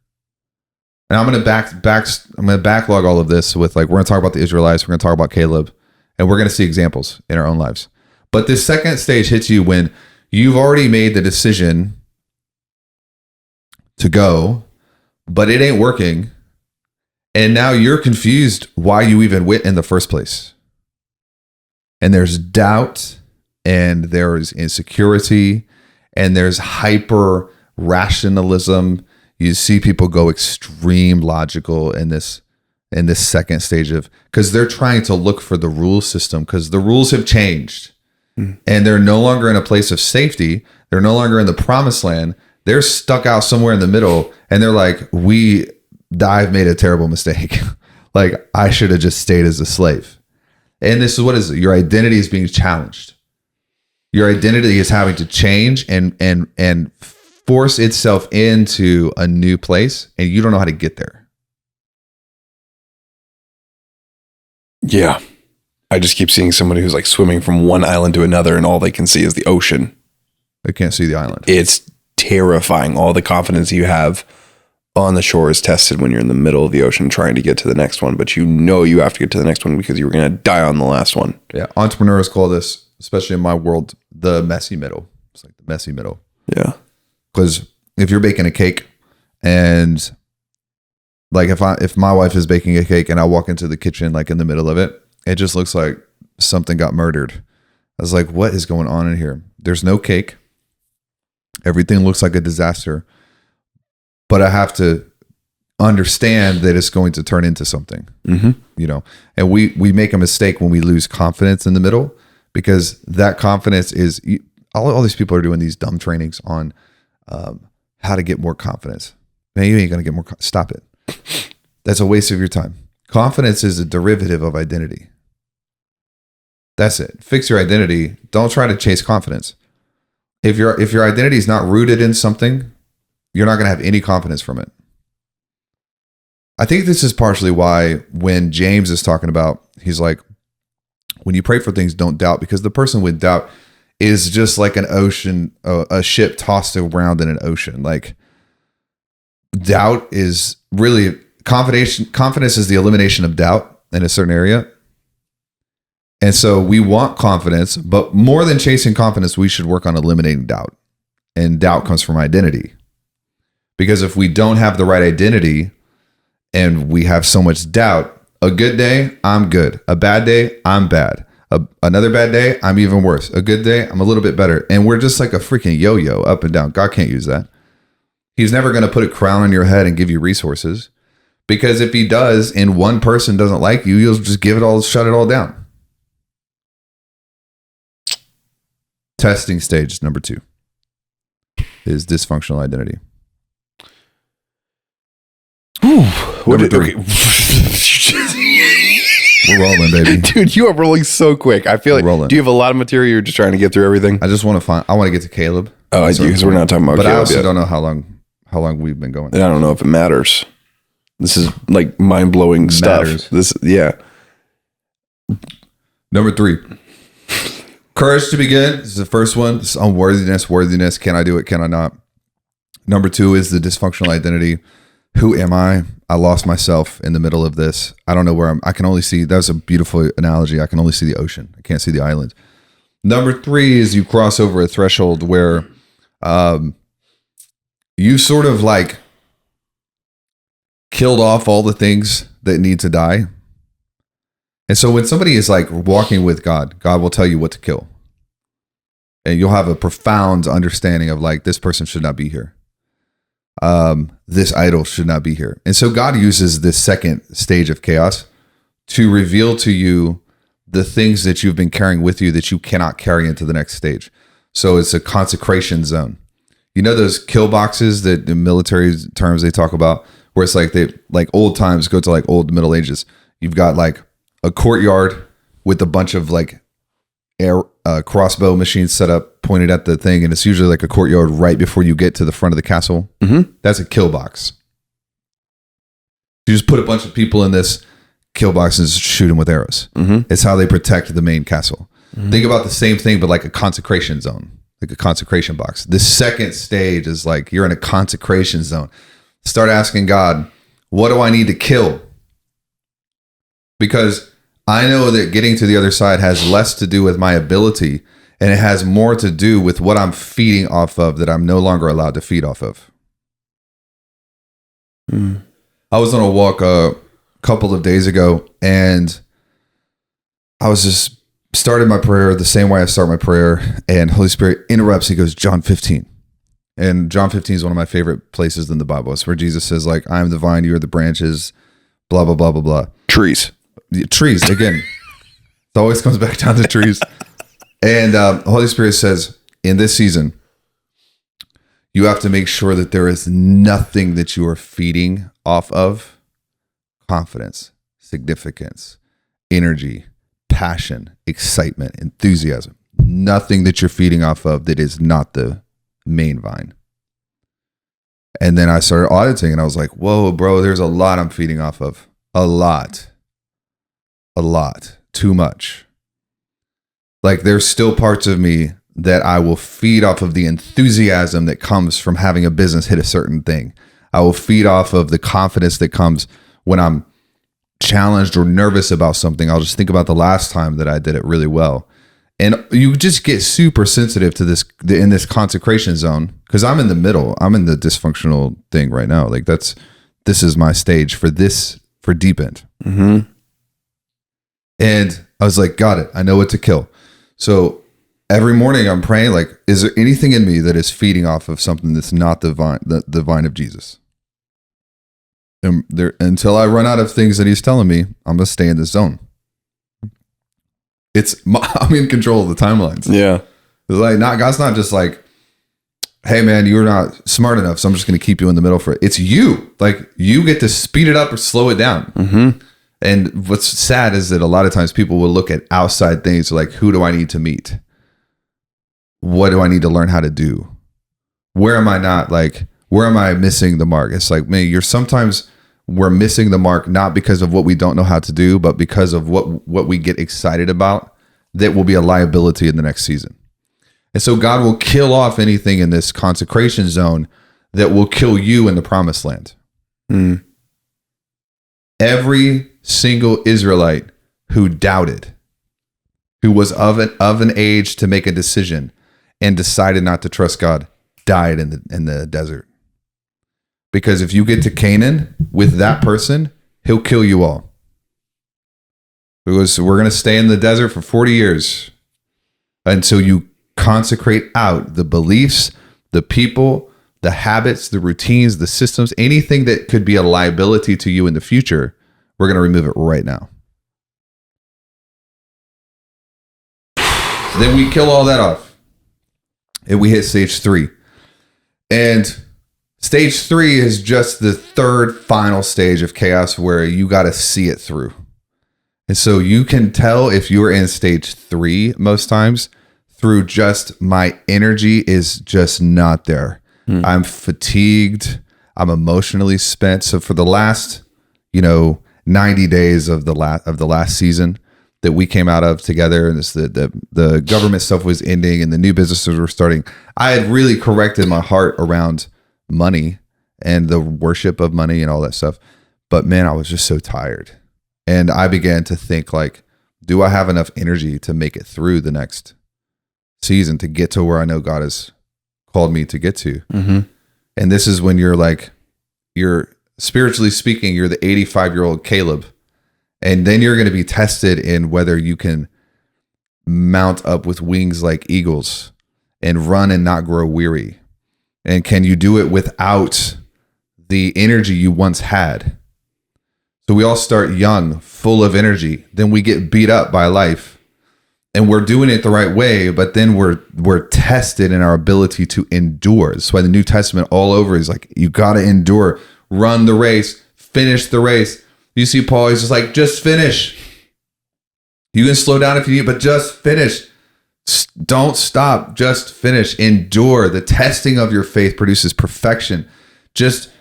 And I'm going to backlog all of this with we're going to talk about the Israelites. We're going to talk about Caleb and we're going to see examples in our own lives. But this second stage hits you when you've already made the decision to go, but it ain't working. And now you're confused why you even went in the first place. And there's doubt and there's insecurity and there's hyper rationalism. You see people go extreme logical in this second stage because they're trying to look for the rule system because the rules have changed. And they're no longer in a place of safety. They're no longer in the promised land. They're stuck out somewhere in the middle. And they're like, I've made a terrible mistake. I should have just stayed as a slave. And this is what is it? Your identity is being challenged. Your identity is having to change and force itself into a new place. And you don't know how to get there. Yeah. I just keep seeing somebody who's swimming from one island to another and all they can see is the ocean. They can't see the island. It's terrifying. All the confidence you have on the shore is tested when you're in the middle of the ocean trying to get to the next one, but you have to get to the next one because you were going to die on the last one. Yeah. Entrepreneurs call this, especially in my world, the messy middle. It's the messy middle. Yeah. Because if you're baking a cake and if my wife is baking a cake and I walk into the kitchen in the middle of it, it just looks like something got murdered. I was like, what is going on in here? There's no cake. Everything looks like a disaster. But I have to understand that it's going to turn into something. Mm-hmm. And we make a mistake when we lose confidence in the middle because that confidence is all these people are doing these dumb trainings on how to get more confidence. Man, you ain't going to get more. Stop it. That's a waste of your time. Confidence is a derivative of identity. That's it. Fix your identity. Don't try to chase confidence. If your identity is not rooted in something, you're not going to have any confidence from it. I think this is partially why when James is talking about, he's like, when you pray for things, don't doubt, because the person with doubt is just like an ocean, a ship tossed around in an ocean. Doubt is really confidence is the elimination of doubt in a certain area. And so we want confidence, but more than chasing confidence, we should work on eliminating doubt. And doubt comes from identity. Because if we don't have the right identity and we have so much doubt, a good day, I'm good. A bad day, I'm bad. Another bad day, I'm even worse. A good day, I'm a little bit better. And we're just like a freaking yo-yo up and down. God can't use that. He's never going to put a crown on your head and give you resources. Because if he does and one person doesn't like you, you'll just shut it all down. Testing stage number 2 is dysfunctional identity. Number 3. We're rolling, baby. Dude, you are rolling so quick. I feel like, rolling. Do you have a lot of material? You're just trying to get through everything? I want to get to Caleb. Oh, I do, because we're not talking about But Caleb I also yet. don't know how long we've been going. And I don't know if it matters. This is like mind-blowing stuff. Yeah. Number 3. Courage to begin. This is the first one. This is unworthiness, worthiness. Can I do it? Can I not? Number 2 is the dysfunctional identity. Who am I? I lost myself in the middle of this. I don't know where I can only see, that was a beautiful analogy. I can only see the ocean. I can't see the island. Number 3 is you cross over a threshold where you sort of like killed off all the things that need to die. And so when somebody is like walking with God, God will tell you what to kill. And you'll have a profound understanding of like, this person should not be here. This idol should not be here. And so God uses this second stage of chaos to reveal to you the things that you've been carrying with you that you cannot carry into the next stage. So it's a consecration zone. You know those kill boxes that in military terms they talk about, where it's like they like old times go to like old Middle Ages. You've got like a courtyard with a bunch of like crossbow machines set up pointed at the thing, and it's usually like a courtyard right before you get to the front of the castle. Mm-hmm. That's a kill box. You just put a bunch of people in this kill box and just shoot them with arrows. Mm-hmm. It's how they protect the main castle. Mm-hmm. Think about the same thing, but like a consecration zone, like a consecration box. The second stage is like you're in a consecration zone. Start asking God, what do I need to kill? Because I know that getting to the other side has less to do with my ability, and it has more to do with what I'm feeding off of that I'm no longer allowed to feed off of. I was on a walk a couple of days ago, and I was just started my prayer the same way I start my prayer, and Holy Spirit interrupts. He goes, John 15. And John 15 is one of my favorite places in the Bible. It's where Jesus says, like, I am the vine, you are the branches, blah, blah, blah, blah, blah. Trees. Trees, again. It always comes back down to trees. And Holy Spirit says, in this season, you have to make sure that there is nothing that you are feeding off of. Confidence, significance, energy, passion, excitement, enthusiasm. Nothing that you're feeding off of that is not the main vine. And then I started auditing, and I was like, whoa, bro, there's a lot I'm feeding off of. A lot. Too much. Like there's still parts of me that I will feed off of the enthusiasm that comes from having a business hit a certain thing. I will feed off of the confidence that comes when I'm challenged or nervous about something. I'll just think about the last time that I did it really well. And you just get super sensitive to this in this consecration zone, because I'm in the middle. I'm in the dysfunctional thing right now. Like this is my stage for deep end. Mm-hmm. And I was like, got it. I know what to kill. So every morning I'm praying, like, is there anything in me that is feeding off of something that's not the vine of Jesus? And until I run out of things that he's telling me, I'm going to stay in this zone. I'm in control of the timelines. Yeah. It's like, God's not just like, hey man, you're not smart enough, so I'm just going to keep you in the middle for it. It's you. Like, you get to speed it up or slow it down. Mm-hmm. And what's sad is that a lot of times people will look at outside things like, who do I need to meet? What do I need to learn how to do? Where am I missing the mark? It's like, man, we're missing the mark, not because of what we don't know how to do, but because of what we get excited about that will be a liability in the next season. And so God will kill off anything in this consecration zone that will kill you in the promised land. Mm. Every single Israelite who doubted, who was of an age to make a decision and decided not to trust God, died in the desert. Because if you get to Canaan with that person, he'll kill you all. Because we're going to stay in the desert for 40 years until you consecrate out the beliefs, the people, the habits, the routines, the systems, anything that could be a liability to you in the future. We're going to remove it right now. Then we kill all that off. And we hit stage 3. And Stage 3 is just the third final stage of chaos where you got to see it through. And so you can tell if you're in stage 3 most times through just my energy is just not there. I'm fatigued. I'm emotionally spent. So for the last, 90 days of the last season that we came out of together, and the government stuff was ending and the new businesses were starting, I had really corrected my heart around money and the worship of money and all that stuff. But man, I was just so tired. And I began to think like, do I have enough energy to make it through the next season to get to where I know God has called me to get to? Mm-hmm. And this is when you're spiritually speaking, you're the 85-year-old Caleb. And then you're going to be tested in whether you can mount up with wings like eagles and run and not grow weary. And can you do it without the energy you once had? So we all start young, full of energy. Then we get beat up by life. And we're doing it the right way, but then we're tested in our ability to endure. That's why the New Testament all over is like, you got to endure, run the race, finish the race. You see Paul, he's just like, just finish. You can slow down if you need, but just finish. Don't stop, just finish. Endure. The testing of your faith produces perfection. Just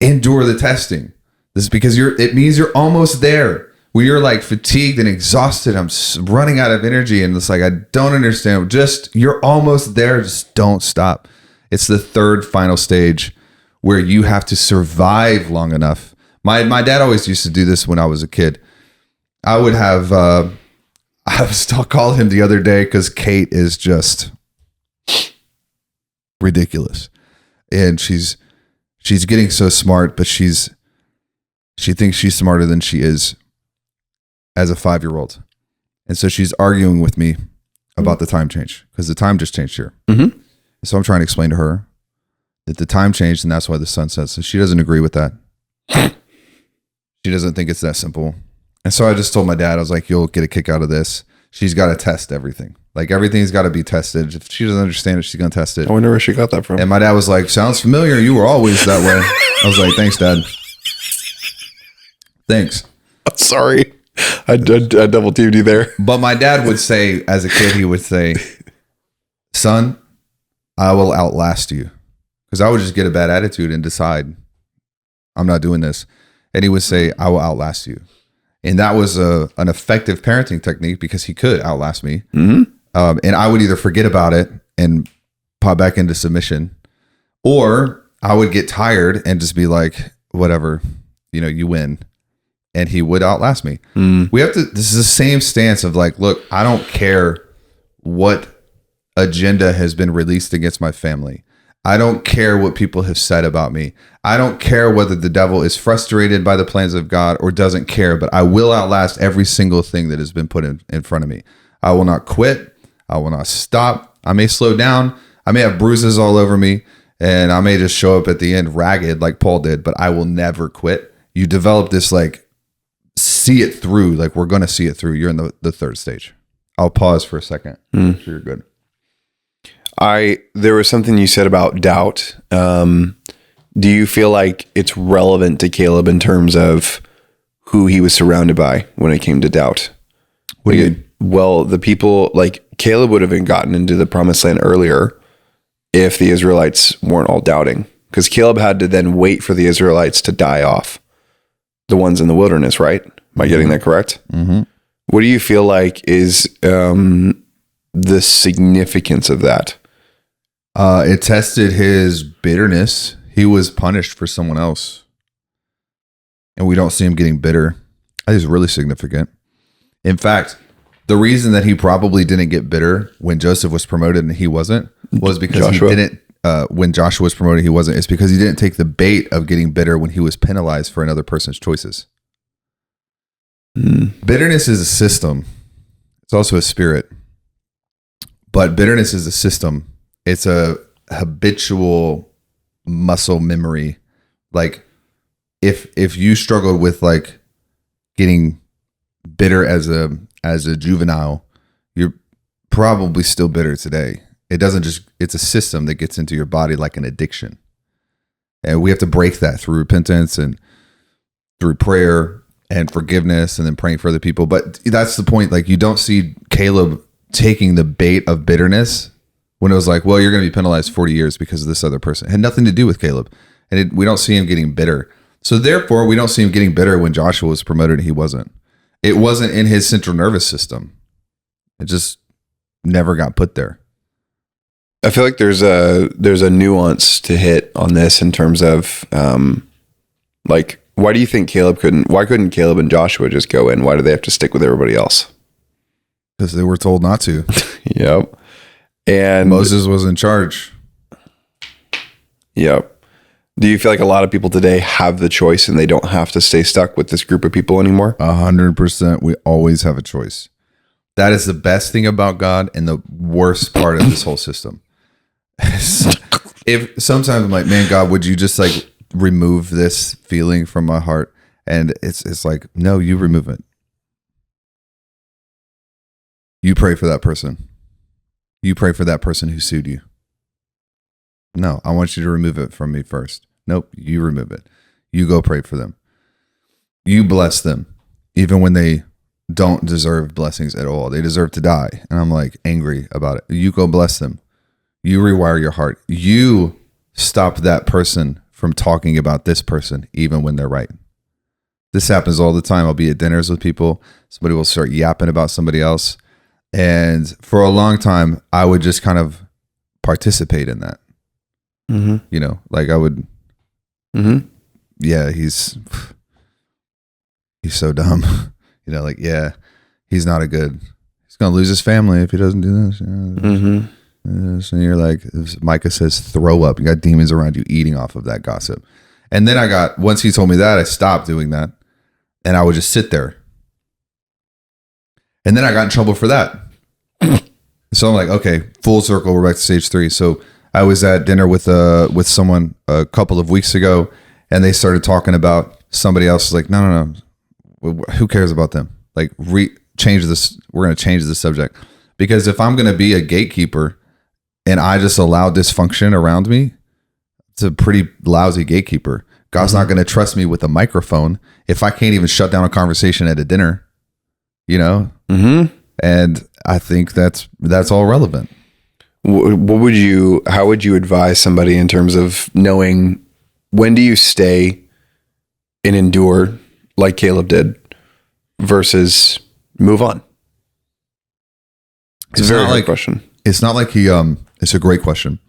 endure the testing. This is because it means you're almost there. When you're like fatigued and exhausted, I'm running out of energy, and it's like, I don't understand. You're almost there. Just don't stop. It's the third final stage where you have to survive long enough. My dad always used to do this when I was a kid. I would have, I was still calling him the other day because Kate is just ridiculous. And she's getting so smart, but she thinks she's smarter than she is as a 5-year-old. And so she's arguing with me about the time change because the time just changed here. Mm-hmm. So I'm trying to explain to her that the time changed and that's why the sun sets. So she doesn't agree with that. She doesn't think it's that simple. And so I just told my dad, I was like, you'll get a kick out of this. She's got to test everything. Like everything's got to be tested. If she doesn't understand it, she's going to test it. I wonder where she got that from. And my dad was like, sounds familiar. You were always that way. I was like, thanks, Dad. Thanks. I'm sorry. I double teamed you there. But my dad would say, as a kid, he would say, son, I will outlast you. Because I would just get a bad attitude and decide, I'm not doing this. And he would say, I will outlast you. And that was an effective parenting technique because he could outlast me. Mm-hmm. And I would either forget about it and pop back into submission, or I would get tired and just be like, whatever, you win. And he would outlast me. This is the same stance of like, look, I don't care what agenda has been released against my family. I don't care what people have said about me. I don't care whether the devil is frustrated by the plans of God or doesn't care, but I will outlast every single thing that has been put in front of me. I will not quit. I will not stop. I may slow down. I may have bruises all over me, and I may just show up at the end ragged like Paul did, but I will never quit. You develop this like, see it through, like we're going to see it through. You're in the third stage. I'll pause for a second. Sure, you're good. There was something you said about doubt. Do you feel like it's relevant to Caleb in terms of who he was surrounded by when it came to doubt? Well, the people like Caleb would have gotten into the promised land earlier if the Israelites weren't all doubting, because Caleb had to then wait for the Israelites to die off. The ones in the wilderness, right? Am I getting that correct? Mm-hmm. What do you feel like is the significance of that? It tested his bitterness. He was punished for someone else. And we don't see him getting bitter. I think it's really significant. In fact, the reason that he probably didn't get bitter when Joseph was promoted and he wasn't was because he didn't. When Joshua was promoted, he wasn't. It's because he didn't take the bait of getting bitter when he was penalized for another person's choices. Bitterness is a system. It's also a spirit. But bitterness is a system. It's a habitual muscle memory. Like if you struggled with like getting bitter as a juvenile, you're probably still bitter today. It doesn't just, it's a system that gets into your body like an addiction. And we have to break that through repentance and through prayer and forgiveness and then praying for other people. But that's the point. Like, you don't see Caleb taking the bait of bitterness when it was like, well, you're going to be penalized 40 years because of this other person. It had nothing to do with Caleb. And we don't see him getting bitter. So therefore, we don't see him getting bitter when Joshua was promoted and he wasn't. It wasn't in his central nervous system. It just never got put there. I feel like there's a nuance to hit on this in terms of like, why do you think why couldn't Caleb and Joshua just go in? Why do they have to stick with everybody else? Because they were told not to. Yep. And Moses was in charge. Yep. Do you feel like a lot of people today have the choice and they don't have to stay stuck with this group of people anymore? 100%. We always have a choice. That is the best thing about God and the worst part of this whole system. If sometimes I'm like, man, God, would you just like remove this feeling from my heart? And it's like, no, you remove it. You pray for that person. You pray for that person who sued you. No, I want you to remove it from me first. Nope, you remove it. You go pray for them. You bless them, even when they don't deserve blessings at all. They deserve to die. And I'm like angry about it. You go bless them. You rewire your heart. You stop that person from talking about this person, even when they're right. This happens all the time. I'll be at dinners with people. Somebody will start yapping about somebody else. And for a long time, I would just kind of participate in that. Mm-hmm. You know, like I would, yeah, he's so dumb. You know, like, yeah, he's not he's going to lose his family if he doesn't do this. And you're like, Micah says, throw up. You got demons around you eating off of that gossip. And then once he told me that, I stopped doing that. And I would just sit there. And then I got in trouble for that. So I'm like, okay, full circle, we're back to stage 3. So I was at dinner with someone a couple of weeks ago, and they started talking about somebody else. Like, no. Who cares about them? Like, change this. We're going to change the subject. Because if I'm going to be a gatekeeper and I just allow dysfunction around me, it's a pretty lousy gatekeeper. God's not going to trust me with a microphone if I can't even shut down a conversation at a dinner, you know? And I think that's all relevant. How would you advise somebody in terms of knowing when do you stay and endure like Caleb did versus move on? It's a very hard question. It's not like it's a great question.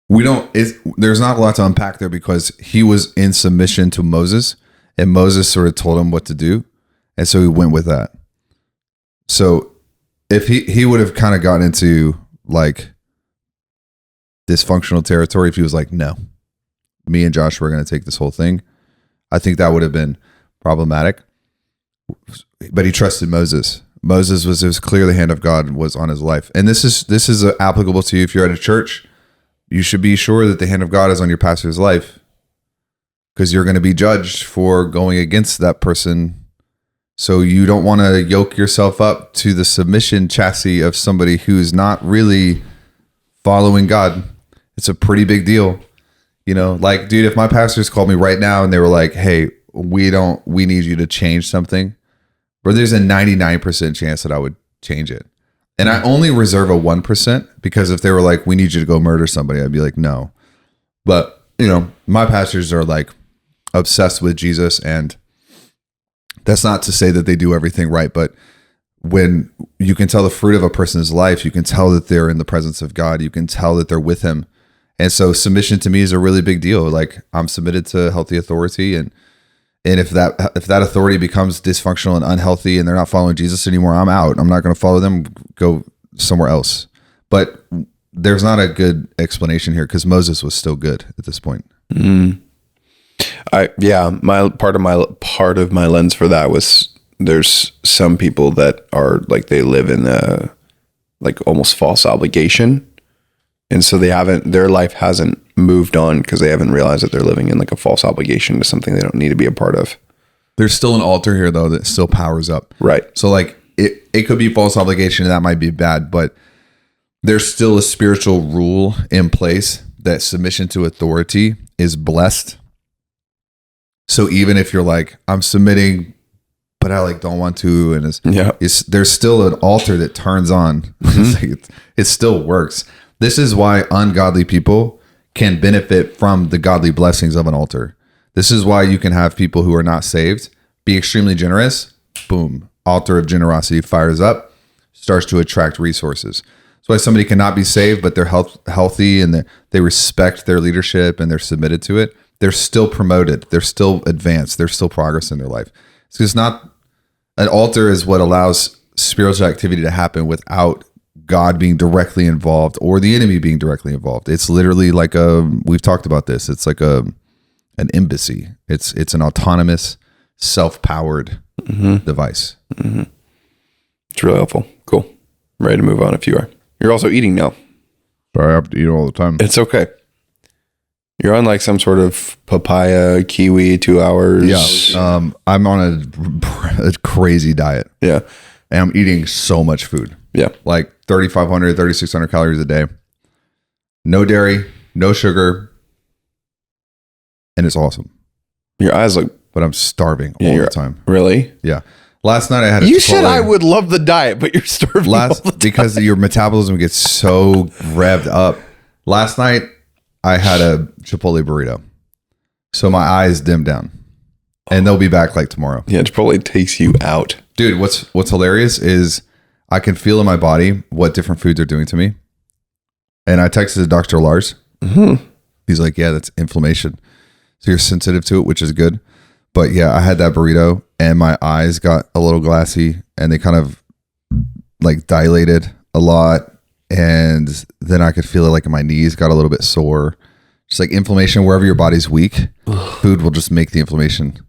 There's not a lot to unpack there because he was in submission to Moses and Moses sort of told him what to do. And so he went with that. So if he would have kind of gotten into like dysfunctional territory, if he was like, no, me and Joshua are going to take this whole thing, I think that would have been problematic. But he trusted Moses. It was clear the hand of God was on his life. And this is applicable to you if you're at a church. You should be sure that the hand of God is on your pastor's life because you're going to be judged for going against that person. So you don't want to yoke yourself up to the submission chassis of somebody who's not really following God. It's a pretty big deal. You know, like, dude, if my pastors called me right now and they were like, hey, we need you to change something, but there's a 99% chance that I would change it. And I only reserve a 1% because if they were like, we need you to go murder somebody, I'd be like, no. But, you know, my pastors are like obsessed with Jesus, and that's not to say that they do everything right, but when you can tell the fruit of a person's life, you can tell that they're in the presence of God. You can tell that they're with him. And so submission to me is a really big deal. Like, I'm submitted to healthy authority, and if that authority becomes dysfunctional and unhealthy and they're not following Jesus anymore, I'm out. I'm not going to follow them, go somewhere else. But there's not a good explanation here because Moses was still good at this point. My part of my lens for that was there's some people that are like, they live in a like almost false obligation. And so their life hasn't moved on because they haven't realized that they're living in like a false obligation to something they don't need to be a part of. There's still an altar here though that still powers up. Right. So like it could be false obligation and that might be bad, but there's still a spiritual rule in place that submission to authority is blessed. So even if you're like, I'm submitting, but I like don't want to, and there's still an altar that turns on. It still works. This is why ungodly people can benefit from the godly blessings of an altar. This is why you can have people who are not saved be extremely generous. Boom, altar of generosity fires up, starts to attract resources. That's why somebody cannot be saved, but they're healthy and they respect their leadership and they're submitted to it. They're still promoted. They're still advanced. There's still progress in their life. It's not an altar is what allows spiritual activity to happen without God being directly involved or the enemy being directly involved. It's literally like we've talked about this. It's like an embassy. It's an autonomous, self-powered device. Mm-hmm. It's really helpful. Cool. I'm ready to move on if you are. You're also eating now. Sorry, I have to eat all the time. It's okay. You're on like some sort of papaya, kiwi, 2 hours. Yeah. I'm on a crazy diet. Yeah. And I'm eating so much food. Yeah. Like 3,500, 3,600 calories a day. No dairy, no sugar. And it's awesome. Your eyes look... But I'm starving all the time. Really? Yeah. Last night I had You said I would love the diet, but you're starving all the time. Because your metabolism gets so revved up. Last night I had a Chipotle burrito. So my eyes dimmed down. And they'll be back like tomorrow. Yeah, Chipotle takes you out. Dude, what's hilarious is I can feel in my body what different foods are doing to me. And I texted Dr. Lars. Mm-hmm. He's like, yeah, that's inflammation. So you're sensitive to it, which is good. But yeah, I had that burrito and my eyes got a little glassy and they kind of like dilated a lot. And then I could feel it like in my knees got a little bit sore. Just like inflammation, wherever your body's weak, food will just make the inflammation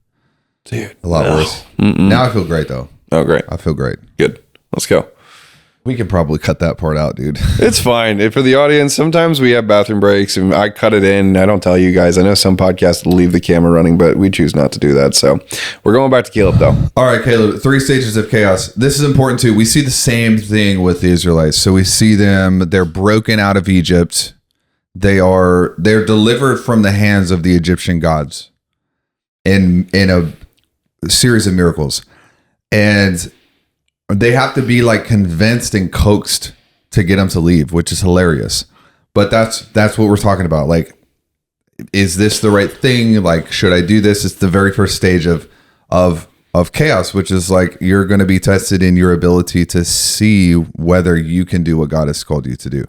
a lot worse. Mm-mm. Now I feel great though. Oh, great. I feel great. Good. Let's go. We can probably cut that part out, dude. It's fine. For the audience, sometimes we have bathroom breaks and I cut it in. I don't tell you guys. I know some podcasts leave the camera running, but we choose not to do that. So we're going back to Caleb though. All right, Caleb, 3 stages of chaos. This is important too. We see the same thing with the Israelites. So we see them, they're broken out of Egypt. They're delivered from the hands of the Egyptian gods in a series of miracles. And they have to be like convinced and coaxed to get them to leave, which is hilarious. But that's what we're talking about. Like, is this the right thing? Like, should I do this? It's the very first stage of chaos, which is like you're going to be tested in your ability to see whether you can do what God has called you to do.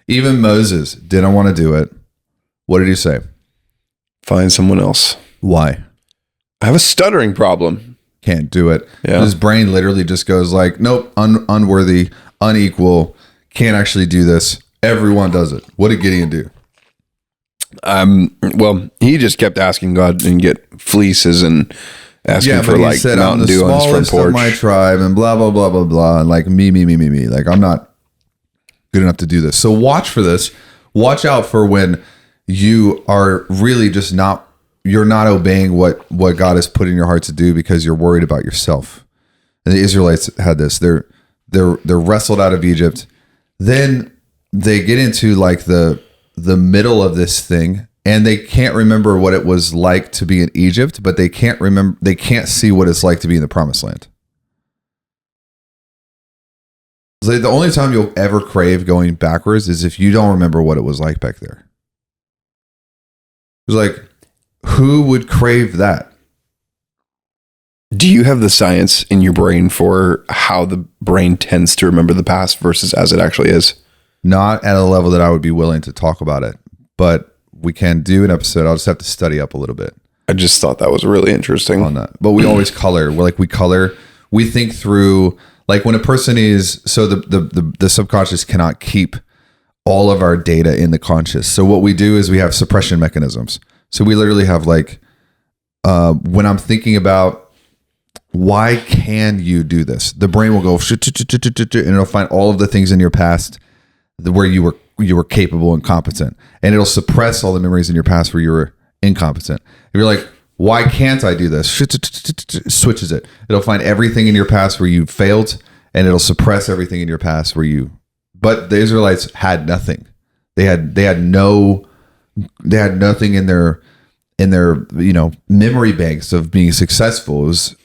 Even Moses didn't want to do it. What did he say? Find someone else. Why? I have a stuttering problem. Can't do it. Yeah. His brain literally just goes like, nope, unworthy, unequal, can't actually do this. Everyone does it. What did Gideon do? Well, he just kept asking God and get fleeces and asking for like said, Mountain Dew on his front porch. Of my tribe and blah, blah, blah, blah, blah. And like me. Like I'm not good enough to do this. So watch for this. Watch out for when you are really just you're not obeying what God has put in your heart to do because you're worried about yourself. And the Israelites had this. They're wrestled out of Egypt. Then they get into like the middle of this thing and they can't remember what it was like to be in Egypt, but they can't see what it's like to be in the promised land. So the only time you'll ever crave going backwards is if you don't remember what it was like back there. It's like, who would crave that? Do you have the science in your brain for how the brain tends to remember the past versus as it actually is? Not at a level that I would be willing to talk about it, but we can do an episode. I'll just have to study up a little bit. I just thought that was really interesting on that. But we always color. We think through, like when a person is, so the subconscious cannot keep all of our data in the conscious. So what we do is we have suppression mechanisms. So we literally have like, when I'm thinking about why can you do this, the brain will go and it'll find all of the things in your past where you were capable and competent, and it'll suppress all the memories in your past where you were incompetent. If you're like, why can't I do this? Switches it. It'll find everything in your past where you failed, and it'll suppress everything in your past where you. But the Israelites had nothing. They had no They had nothing in their memory banks of being successful. It was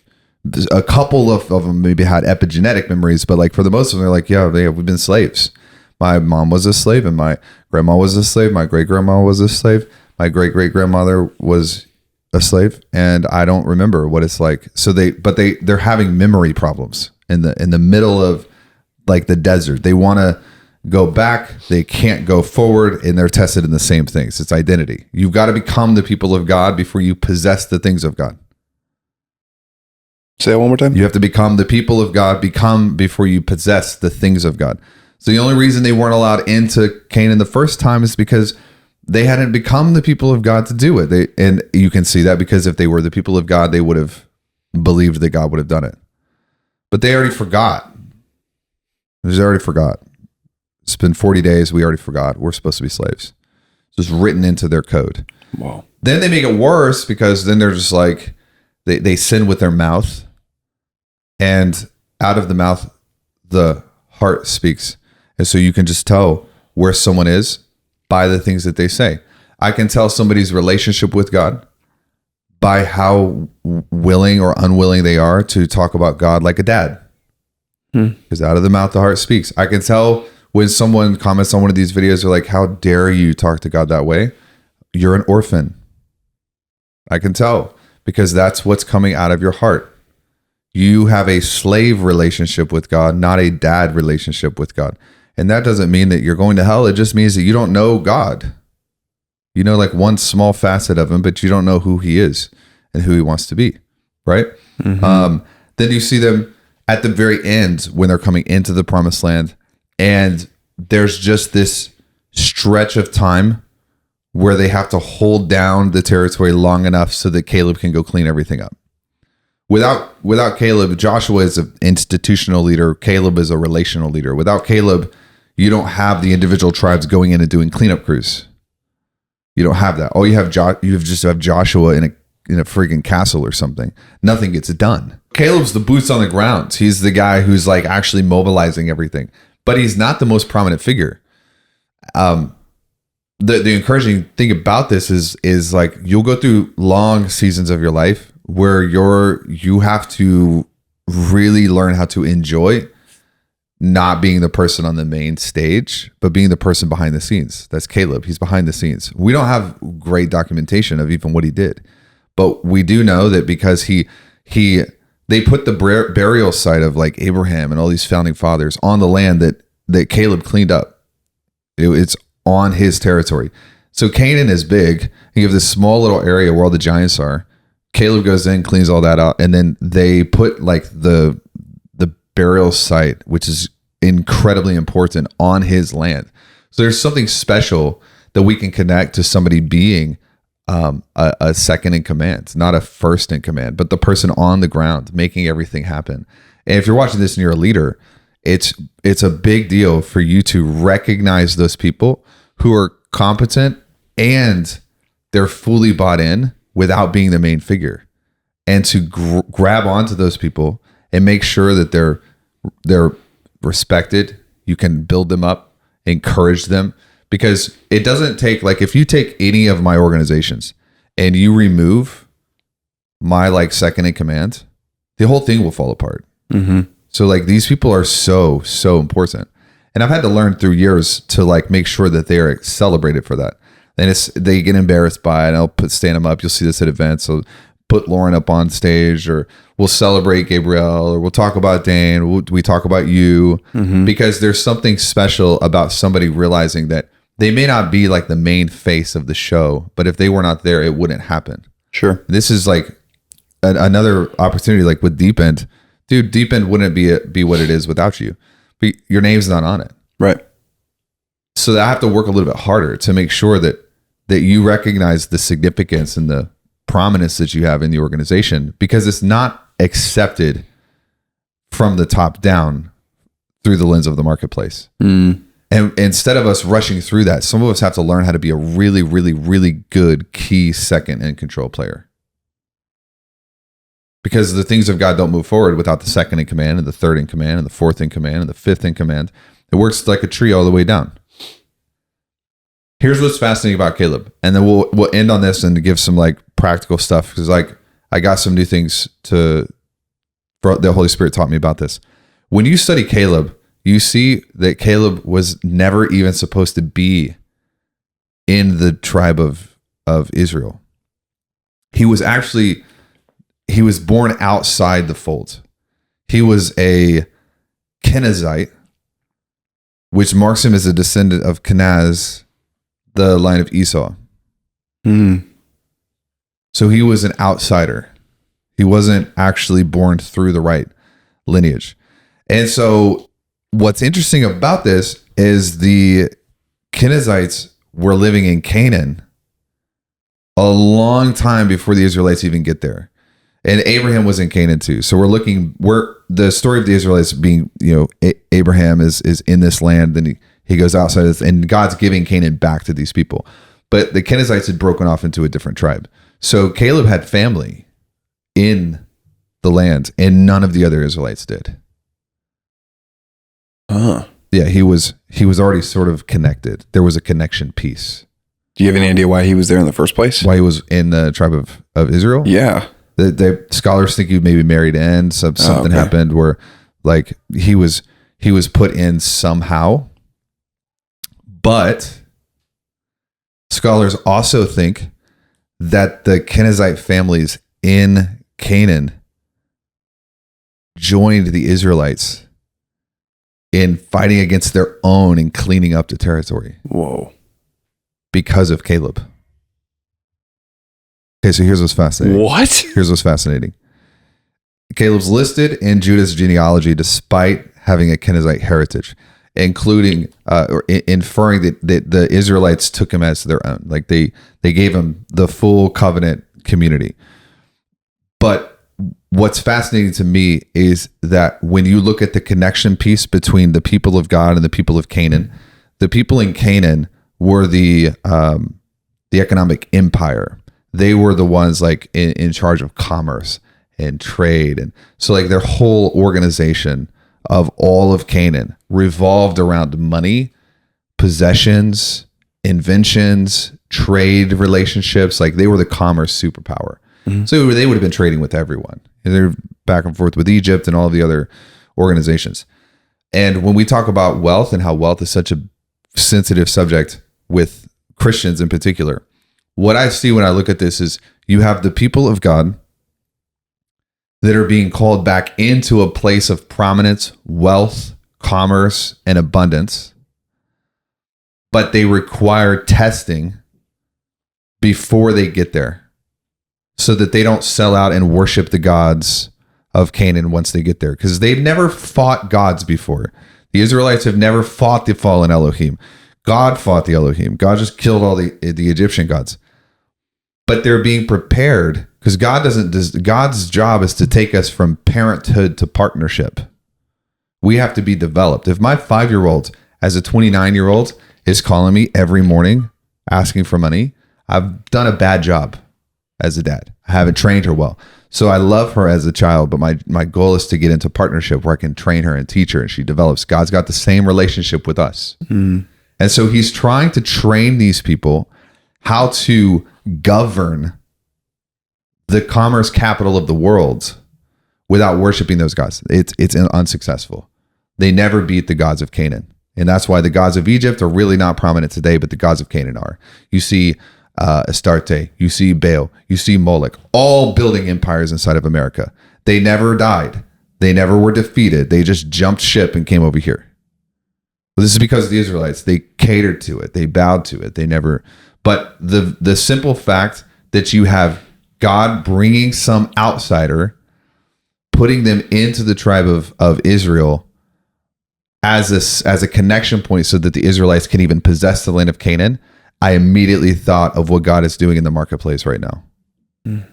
a couple of them maybe had epigenetic memories, but like for the most of them, they're like, we've been slaves. My mom was a slave, and my grandma was a slave. My great grandma was a slave. My great great grandmother was a slave, and I don't remember what it's like. So they're having memory problems in the middle of like the desert. They want to go back, they can't go forward, and they're tested in the same things. It's identity. You've got to become the people of God before you possess the things of God. Say that one more time. You have to become the people of God, before you possess the things of God. So the only reason they weren't allowed into Canaan the first time is because they hadn't become the people of God to do it. And you can see that because if they were the people of God, they would have believed that God would have done it. But they already forgot. They already forgot. It's been 40 days. We already forgot. We're supposed to be slaves. So it's written into their code. Wow. Then they make it worse because then they're just like, they sin with their mouth. And out of the mouth, the heart speaks. And so you can just tell where someone is by the things that they say. I can tell somebody's relationship with God by how willing or unwilling they are to talk about God like a dad. Because out of the mouth, the heart speaks. I can tell when someone comments on one of these videos, they're like, how dare you talk to God that way? You're an orphan. I can tell because that's what's coming out of your heart. You have a slave relationship with God, not a dad relationship with God. And that doesn't mean that you're going to hell. It just means that you don't know God. You know, like one small facet of him, but you don't know who he is and who he wants to be. Right. Then you see them at the very end when they're coming into the promised land. And there's just this stretch of time where they have to hold down the territory long enough so that Caleb can go clean everything up. Without Caleb, Joshua is an institutional leader. Caleb is a relational leader. Without Caleb, you don't have the individual tribes going in and doing cleanup crews. You don't have that. All you have, you just have Joshua in a freaking castle or something. Nothing gets done. Caleb's the boots on the ground. He's the guy who's like actually mobilizing everything, but he's not the most prominent figure. The encouraging thing about this is like you'll go through long seasons of your life where you have to really learn how to enjoy not being the person on the main stage, but being the person behind the scenes. That's Caleb. He's behind the scenes. We don't have great documentation of even what he did, but we do know that because they put the burial site of like Abraham and all these founding fathers on the land that Caleb cleaned up. It's on his territory. So Canaan is big. You have this small little area where all the giants are. Caleb goes in, cleans all that out, and then they put like the burial site, which is incredibly important, on his land. So there's something special that we can connect to somebody being a second in command, not a first in command, but the person on the ground making everything happen. And if you're watching this and you're a leader, it's a big deal for you to recognize those people who are competent and they're fully bought in without being the main figure, and to grab onto those people and make sure that they're respected. You can build them up, encourage them, because it doesn't take, like, if you take any of my organizations and you remove my like second in command, the whole thing will fall apart. So like these people are so important, and I've had to learn through years to like make sure that they are celebrated for that. And they get embarrassed by it. And I'll stand them up. You'll see this at events. So put Lauren up on stage, or we'll celebrate Gabriel, or we'll talk about Dane. We talk about you, because there's something special about somebody realizing that they may not be like the main face of the show, but if they were not there, it wouldn't happen. Sure. This is like another opportunity, like with Deep End. Dude, Deep End wouldn't be what it is without you. But your name's not on it. Right. So I have to work a little bit harder to make sure that you recognize the significance and the prominence that you have in the organization, because it's not accepted from the top down through the lens of the marketplace. And instead of us rushing through that, some of us have to learn how to be a really, really, really good key second and control player. Because the things of God don't move forward without the second in command, and the third in command, and the fourth in command, and the fifth in command. It works like a tree all the way down. Here's what's fascinating about Caleb. And then we'll end on this and give some like practical stuff. Cause like I got some new things the Holy Spirit taught me about this. When you study Caleb, you see that Caleb was never even supposed to be in the tribe of Israel. He was born outside the fold. He was a Kenizzite, which marks him as a descendant of Kenaz, the line of Esau. So he was an outsider. He wasn't actually born through the right lineage. And so what's interesting about this is the Kenizzites were living in Canaan a long time before the Israelites even get there. And Abraham was in Canaan too. So we're the story of the Israelites being, Abraham is in this land, then he goes outside of this, and God's giving Canaan back to these people. But the Kenizzites had broken off into a different tribe. So Caleb had family in the land, and none of the other Israelites did. Yeah, he was already sort of connected. There was a connection piece. Do you have any idea why he was there in the first place? Why he was in the tribe of Israel? Yeah. The scholars think he maybe married in. Something happened where like he was put in somehow. But scholars also think that the Kenizzite families in Canaan joined the Israelites in fighting against their own and cleaning up the territory. Whoa. Because of Caleb. Okay, so here's what's fascinating. What? Here's what's fascinating. Caleb's listed in Judah's genealogy despite having a Kenizzite heritage, including or inferring that the Israelites took him as their own. Like they gave him the full covenant community. But what's fascinating to me is that when you look at the connection piece between the people of God and the people of Canaan, the people in Canaan were the economic empire. They were the ones like in charge of commerce and trade. And so like their whole organization of all of Canaan revolved around money, possessions, inventions, trade relationships. Like they were the commerce superpower. Mm-hmm. So they would have been trading with everyone. And they're back and forth with Egypt and all of the other organizations. And when we talk about wealth and how wealth is such a sensitive subject with Christians in particular, what I see when I look at this is you have the people of God that are being called back into a place of prominence, wealth, commerce, and abundance, but they require testing before they get there so that they don't sell out and worship the gods of Canaan once they get there, because they've never fought gods before. The Israelites have never fought the fallen Elohim. God fought the Elohim. God just killed all the Egyptian gods. But they're being prepared because God's job is to take us from parenthood to partnership. We have to be developed. If my 5-year-old as a 29-year-old is calling me every morning asking for money, I've done a bad job as a dad. I haven't trained her well. So I love her as a child, but my goal is to get into partnership where I can train her and teach her and she develops. God's got the same relationship with us. Mm. And so he's trying to train these people how to govern the commerce capital of the world without worshiping those gods. It's unsuccessful. They never beat the gods of Canaan. And that's why the gods of Egypt are really not prominent today, but the gods of Canaan are. You see Astarte, you see Baal, you see Moloch, all building empires inside of America. They never died. They never were defeated. They just jumped ship and came over here. Well, this is because of the Israelites. They catered to it. They bowed to it. They never... But the simple fact that you have God bringing some outsider, putting them into the tribe of Israel as a connection point so that the Israelites can even possess the land of Canaan, I immediately thought of what God is doing in the marketplace right now. Mm.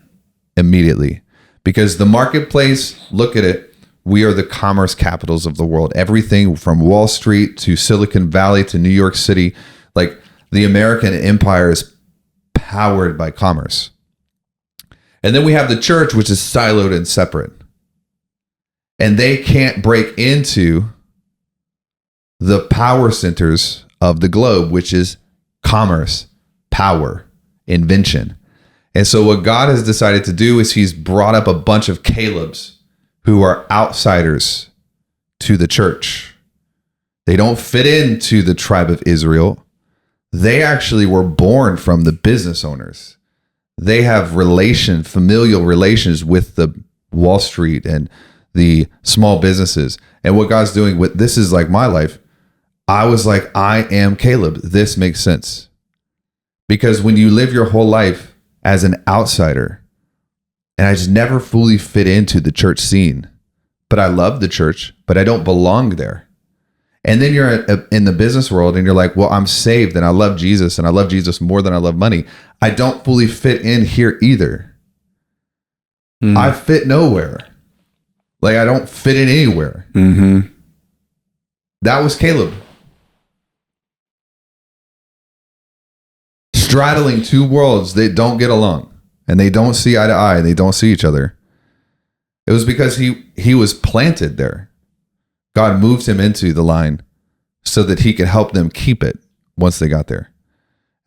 Immediately. Because the marketplace, look at it, we are the commerce capitals of the world. Everything from Wall Street to Silicon Valley to New York City, like the American empire is powered by commerce. And then we have the church, which is siloed and separate. And they can't break into the power centers of the globe, which is commerce, power, invention. And so what God has decided to do is he's brought up a bunch of Calebs who are outsiders to the church. They don't fit into the tribe of Israel. They actually were born from the business owners. They have familial relations with the Wall Street and the small businesses. And what God's doing with this is like my life. I was like, I am Caleb. This makes sense. Because when you live your whole life as an outsider, and I just never fully fit into the church scene, but I love the church, but I don't belong there. And then you're in the business world and you're like, well, I'm saved and I love Jesus and I love Jesus more than I love money. I don't fully fit in here either. I fit nowhere. Like I don't fit in anywhere. Mm-hmm. That was Caleb. Straddling two worlds that don't get along and they don't see eye to eye. They don't see each other. It was because he was planted there. God moved him into the line so that he could help them keep it once they got there.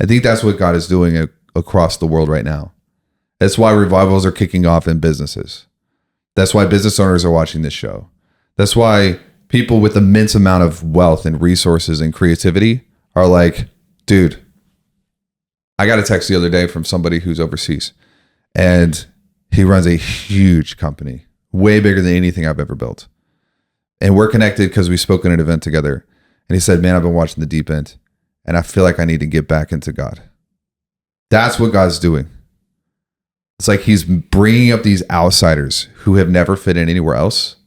I think that's what God is doing across the world right now. That's why revivals are kicking off in businesses. That's why business owners are watching this show. That's why people with immense amount of wealth and resources and creativity are like, dude, I got a text the other day from somebody who's overseas and he runs a huge company, way bigger than anything I've ever built. And we're connected because we spoke at an event together. And he said, man, I've been watching The Deep End and I feel like I need to get back into God. That's what God's doing. It's like he's bringing up these outsiders who have never fit in anywhere else,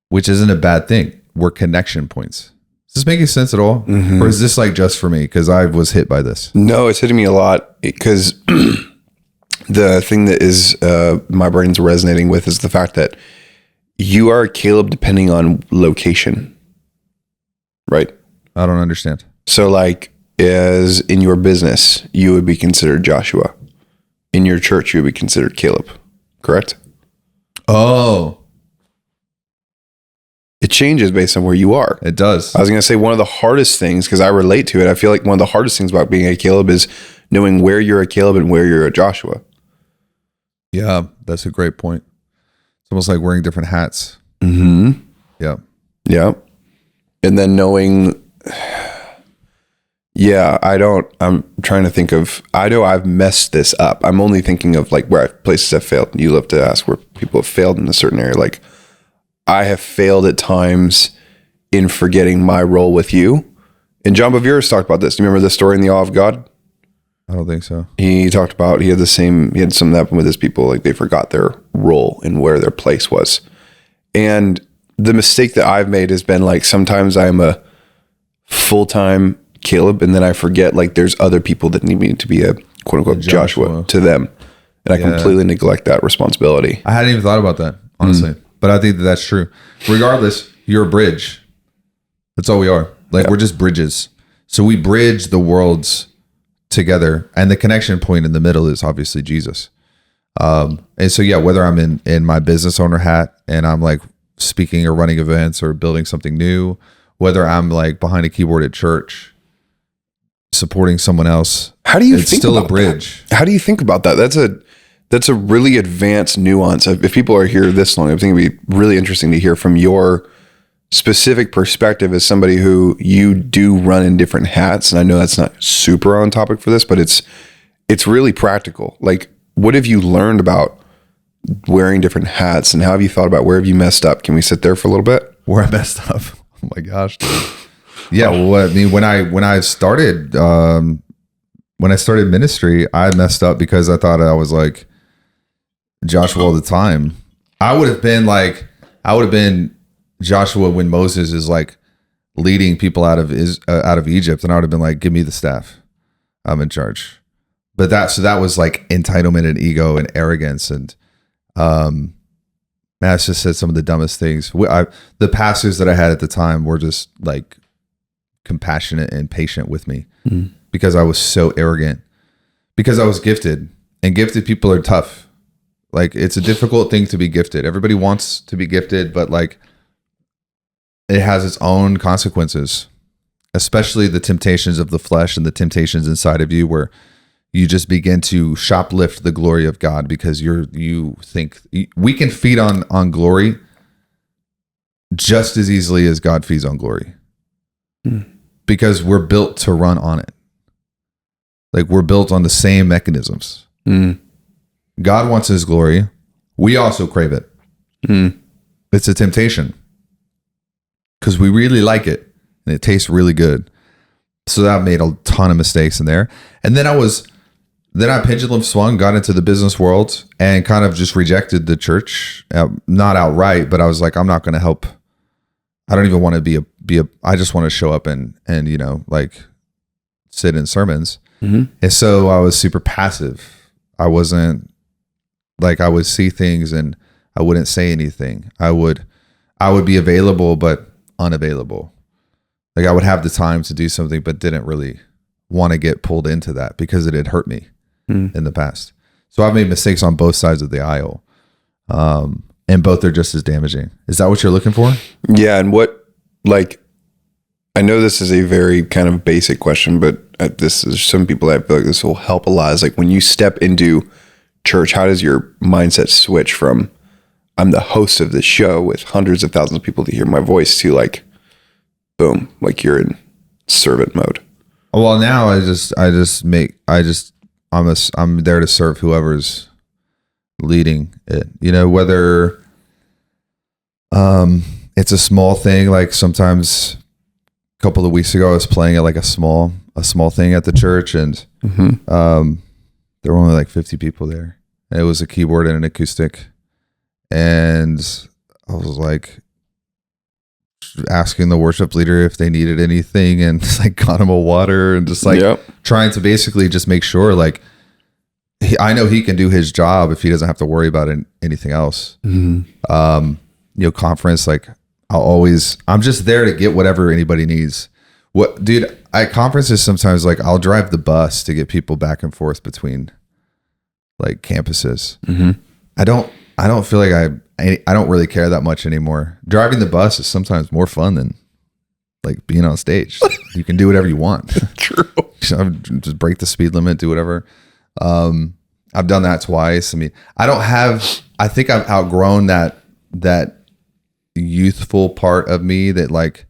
which isn't a bad thing. We're connection points. Is this making sense at all? Mm-hmm. Or is this like just for me? Because I was hit by this. No, it's hitting me a lot because the thing that is my brain's resonating with is the fact that you are Caleb depending on location, right? I don't understand. So like as in your business, you would be considered Joshua. In your church, you would be considered Caleb, correct? Oh. It changes based on where you are. It does. I was going to say one of the hardest things, because I relate to it, I feel like one of the hardest things about being a Caleb is knowing where you're a Caleb and where you're a Joshua. Yeah, that's a great point. It's almost like wearing different hats. Mm-hmm. Yeah. Yeah. And then knowing... Yeah, I'm trying to think of, I know I've messed this up. I'm only thinking of like where places have failed. You love to ask where people have failed in a certain area. Like I have failed at times in forgetting my role with you. And John Bevere's talked about this. Do you remember the story in the Awe of God? I don't think so. He talked about, he had something that happened with his people. Like they forgot their role and where their place was. And the mistake that I've made has been like, sometimes I'm a full-time Caleb, and then I forget like there's other people that need me to be a quote unquote Joshua to them, and I completely neglect that responsibility. I hadn't even thought about that, honestly, but I think that that's true. Regardless, you're a bridge. That's all we are. Like we're just bridges. So we bridge the worlds together, and the connection point in the middle is obviously Jesus. And so whether I'm in my business owner hat and I'm like speaking or running events or building something new, whether I'm like behind a keyboard at church, supporting someone else. How do you it's think still about a bridge? That? How do you think about that? That's a really advanced nuance. If people are here this long, I think it'd be really interesting to hear from your specific perspective as somebody who you do run in different hats. And I know that's not super on topic for this, but it's really practical. Like, what have you learned about wearing different hats, and how have you thought about where have you messed up? Can we sit there for a little bit? Where I messed up? Oh my gosh, dude. Yeah, well, I mean, when I started ministry, I messed up because I thought I was like Joshua all the time. I would have been Joshua when Moses is like leading people out of Egypt, and I would have been like, give me the staff, I'm in charge. But that was like entitlement and ego and arrogance, and man, I just said some of the dumbest things. The pastors that I had at the time were just like compassionate and patient with me because I was so arrogant, because I was gifted, and gifted people are tough. Like, it's a difficult thing to be gifted. Everybody wants to be gifted, but like it has its own consequences. especially the temptations of the flesh and the temptations inside of you, where you just begin to shoplift the glory of God because you think we can feed on glory just as easily as God feeds on glory, because we're built to run on it. Like, we're built on the same mechanisms. God wants his glory. We also crave it. It's a temptation because we really like it and it tastes really good. So that made a ton of mistakes in there. And then I pendulum swung, got into the business world, and kind of just rejected the church. Not outright, but I was like, I'm not going to help. I don't even want to be a, I just want to show up and, you know, like sit in sermons. And so I was super passive. I wasn't like, I would see things and I wouldn't say anything. I would be available, but unavailable. Like, I would have the time to do something, but didn't really want to get pulled into that because it had hurt me in the past. So I've made mistakes on both sides of the aisle. And both are just as damaging. Is that what you're looking for? Yeah. And what, like, I know this is a very kind of basic question, but this is some people that I feel like this will help a lot. Is like, when you step into church, how does your mindset switch from I'm the host of this show with hundreds of thousands of people to hear my voice to like, boom, like you're in servant mode? Well, now I'm there to serve whoever's leading it, you know, whether it's a small thing. Like, sometimes a couple of weeks ago I was playing at like a small thing at the church, and there were only like 50 people there. And it was a keyboard and an acoustic, and I was like asking the worship leader if they needed anything, and just like got him a water, and just like trying to basically just make sure, like, I know he can do his job if he doesn't have to worry about anything else. You know, conference, like, I'm just there to get whatever anybody needs. What, dude, at conferences sometimes, like, I'll drive the bus to get people back and forth between like campuses. I don't feel like I don't really care that much anymore. Driving the bus is sometimes more fun than like being on stage. You can do whatever you want. True. Just break the speed limit, do whatever. I've done that twice. I mean, I think I've outgrown that youthful part of me that like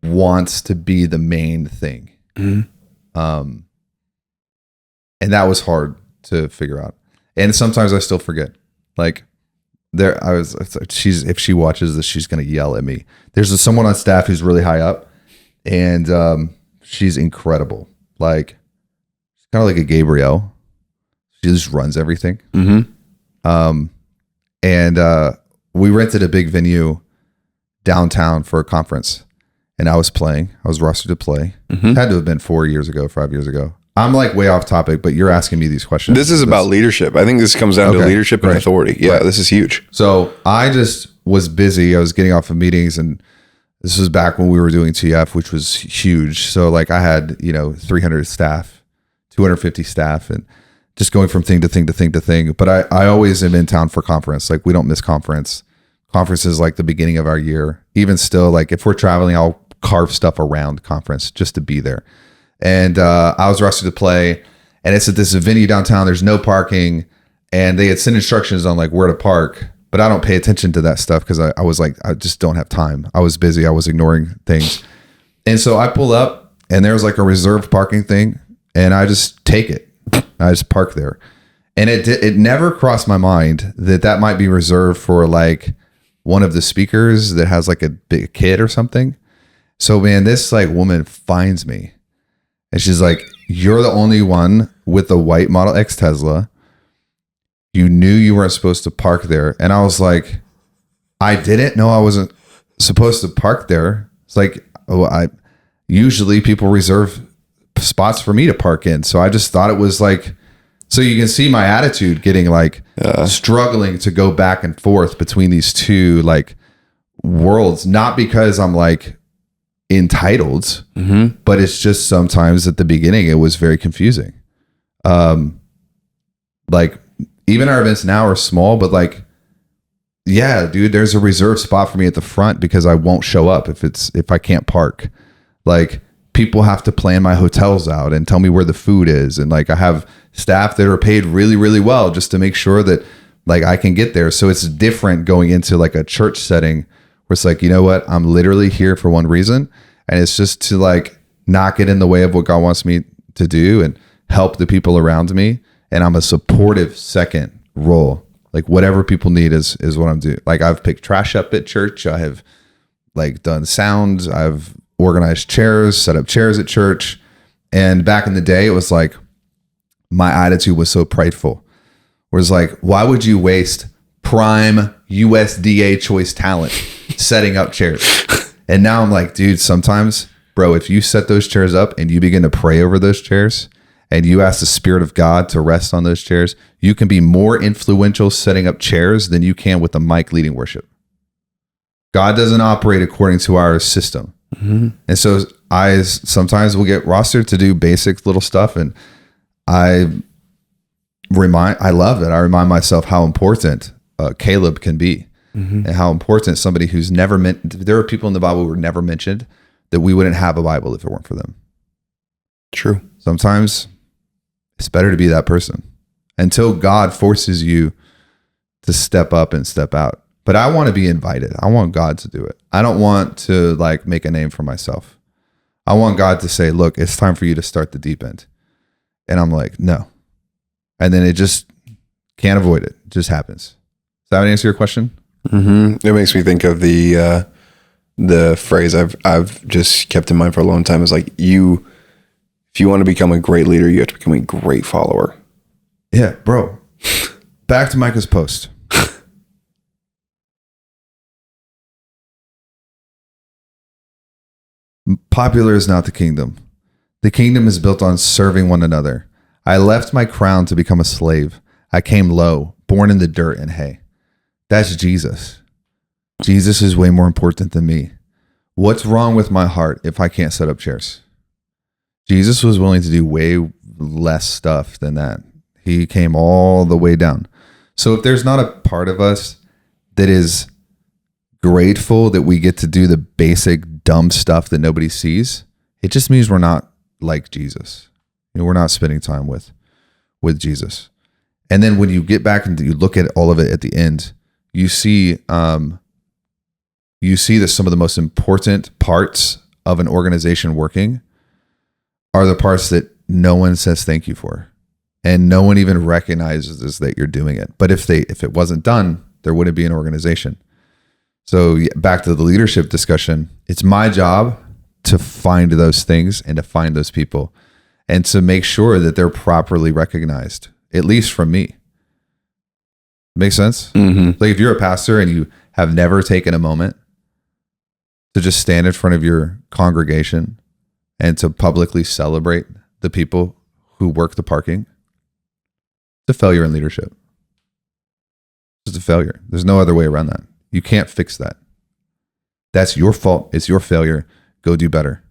wants to be the main thing. And that was hard to figure out. And sometimes I still forget. Like, if she watches this, she's going to yell at me. There's someone on staff who's really high up, and she's incredible. Like, she's kind of like a Gabrielle. She just runs everything. And we rented a big venue downtown for a conference, and I was rostered to play. Had to have been 5 years ago. I'm like way off topic, but you're asking me these questions. This is about leadership. I think this comes down to leadership and authority. Yeah, this is huge. So I just was busy. I was getting off of meetings, and this was back when we were doing TF, which was huge. So like, I had, you know, 300 staff, 250 staff, and just going from thing to thing to thing to thing. But I always am in town for conference. Like, we don't miss conference. Conference is like the beginning of our year. Even still, like, if we're traveling, I'll carve stuff around conference just to be there. And I was rushed to play, and it's at this venue downtown. There's no parking, and they had sent instructions on like where to park, but I don't pay attention to that stuff because I was like, I just don't have time. I was busy. I was ignoring things. And so I pull up, and there's like a reserved parking thing, and I just take it. I just park there. And it never crossed my mind that might be reserved for like one of the speakers that has like a big kid or something. So man, this like woman finds me, and she's like, "You're the only one with the white Model X Tesla. You knew you weren't supposed to park there." And I was like, I didn't know I wasn't supposed to park there. It's like, usually people reserve spots for me to park in. So I just thought it was like, so you can see my attitude getting like struggling to go back and forth between these two like worlds, not because I'm like entitled, but it's just sometimes at the beginning it was very confusing. Like, even our events now are small, but like, yeah, dude, there's a reserved spot for me at the front because I won't show up if I can't park. Like people have to plan my hotels out and tell me where the food is. And like I have staff that are paid really, really well just to make sure that like I can get there. So it's different going into like a church setting where it's like, you know what, I'm literally here for one reason. And it's just to like not get in the way of what God wants me to do and help the people around me. And I'm a supportive second role. Like whatever people need is what I'm doing. Like I've picked trash up at church. I have like done sounds. I've organized chairs, set up chairs at church. And back in the day, it was like my attitude was so prideful. Whereas like, why would you waste prime USDA choice talent setting up chairs? And now I'm like, dude, sometimes, bro, if you set those chairs up and you begin to pray over those chairs and you ask the Spirit of God to rest on those chairs, you can be more influential setting up chairs than you can with a mic leading worship. God doesn't operate according to our system. Mm-hmm. And so I sometimes will get rostered to do basic little stuff. And I love it. I remind myself how important Caleb can be, mm-hmm. and how important somebody who's never there are people in the Bible who were never mentioned that we wouldn't have a Bible if it weren't for them. True. Sometimes it's better to be that person until God forces you to step up and step out. But I want to be invited. I want God to do it. I don't want to like make a name for myself. I want God to say, look, it's time for you to start the deep end. And I'm like, no. And then it just can't avoid it. It just happens. Does that answer your question? Mm-hmm. It makes me think of the phrase I've just kept in mind for a long time is like, if you want to become a great leader, you have to become a great follower. Yeah, bro. Back to Micah's post. Popular is not the kingdom. The kingdom is built on serving one another. I left my crown to become a slave. I came low, born in the dirt and hay. That's Jesus. Jesus is way more important than me. What's wrong with my heart if I can't set up chairs? Jesus was willing to do way less stuff than that. He came all the way down. So if there's not a part of us that is grateful that we get to do the basic dumb stuff that nobody sees, it just means we're not like Jesus. You know, we're not spending time with Jesus. And then when you get back and you look at all of it at the end, you see that some of the most important parts of an organization working are the parts that no one says thank you for, and no one even recognizes that you're doing it. But if it wasn't done, there wouldn't be an organization. So back to the leadership discussion, it's my job to find those things and to find those people and to make sure that they're properly recognized, at least from me. Make sense? Mm-hmm. Like if you're a pastor and you have never taken a moment to just stand in front of your congregation and to publicly celebrate the people who work the parking, it's a failure in leadership. It's a failure. There's no other way around that. You can't fix that. That's your fault. It's your failure. Go do better.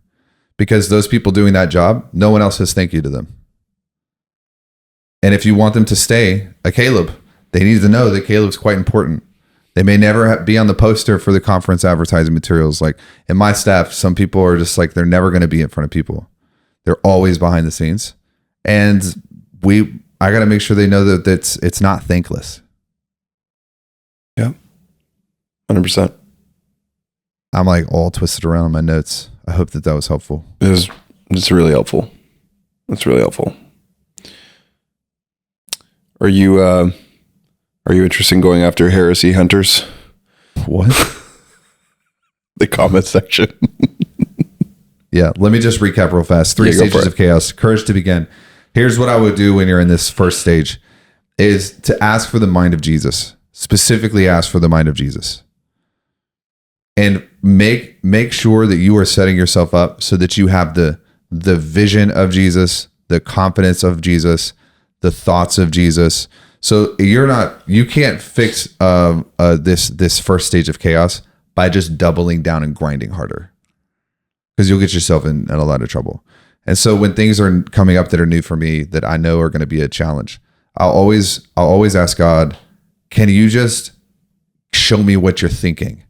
Because those people doing that job, no one else says thank you to them. And if you want them to stay a Caleb, they need to know that Caleb's quite important. They may never be on the poster for the conference advertising materials. Like in my staff, some people are just like, they're never going to be in front of people. They're always behind the scenes. And I got to make sure they know that it's not thankless. Yeah. 100%. I'm like all twisted around in my notes. I hope that was helpful. It's really helpful. It's really helpful. Are you interested in going after heresy hunters? What? The comment section. Yeah. Let me just recap real fast. 3 stages of chaos. Courage to begin. Here's what I would do when you're in this first stage is to ask for the mind of Jesus. Specifically ask for the mind of Jesus. And make sure that you are setting yourself up so that you have the vision of Jesus, the confidence of Jesus, the thoughts of Jesus. So you can't fix this first stage of chaos by just doubling down and grinding harder, because you'll get yourself in a lot of trouble. And so when things are coming up that are new for me, that I know are going to be a challenge, I'll always ask God, can you just show me what you're thinking?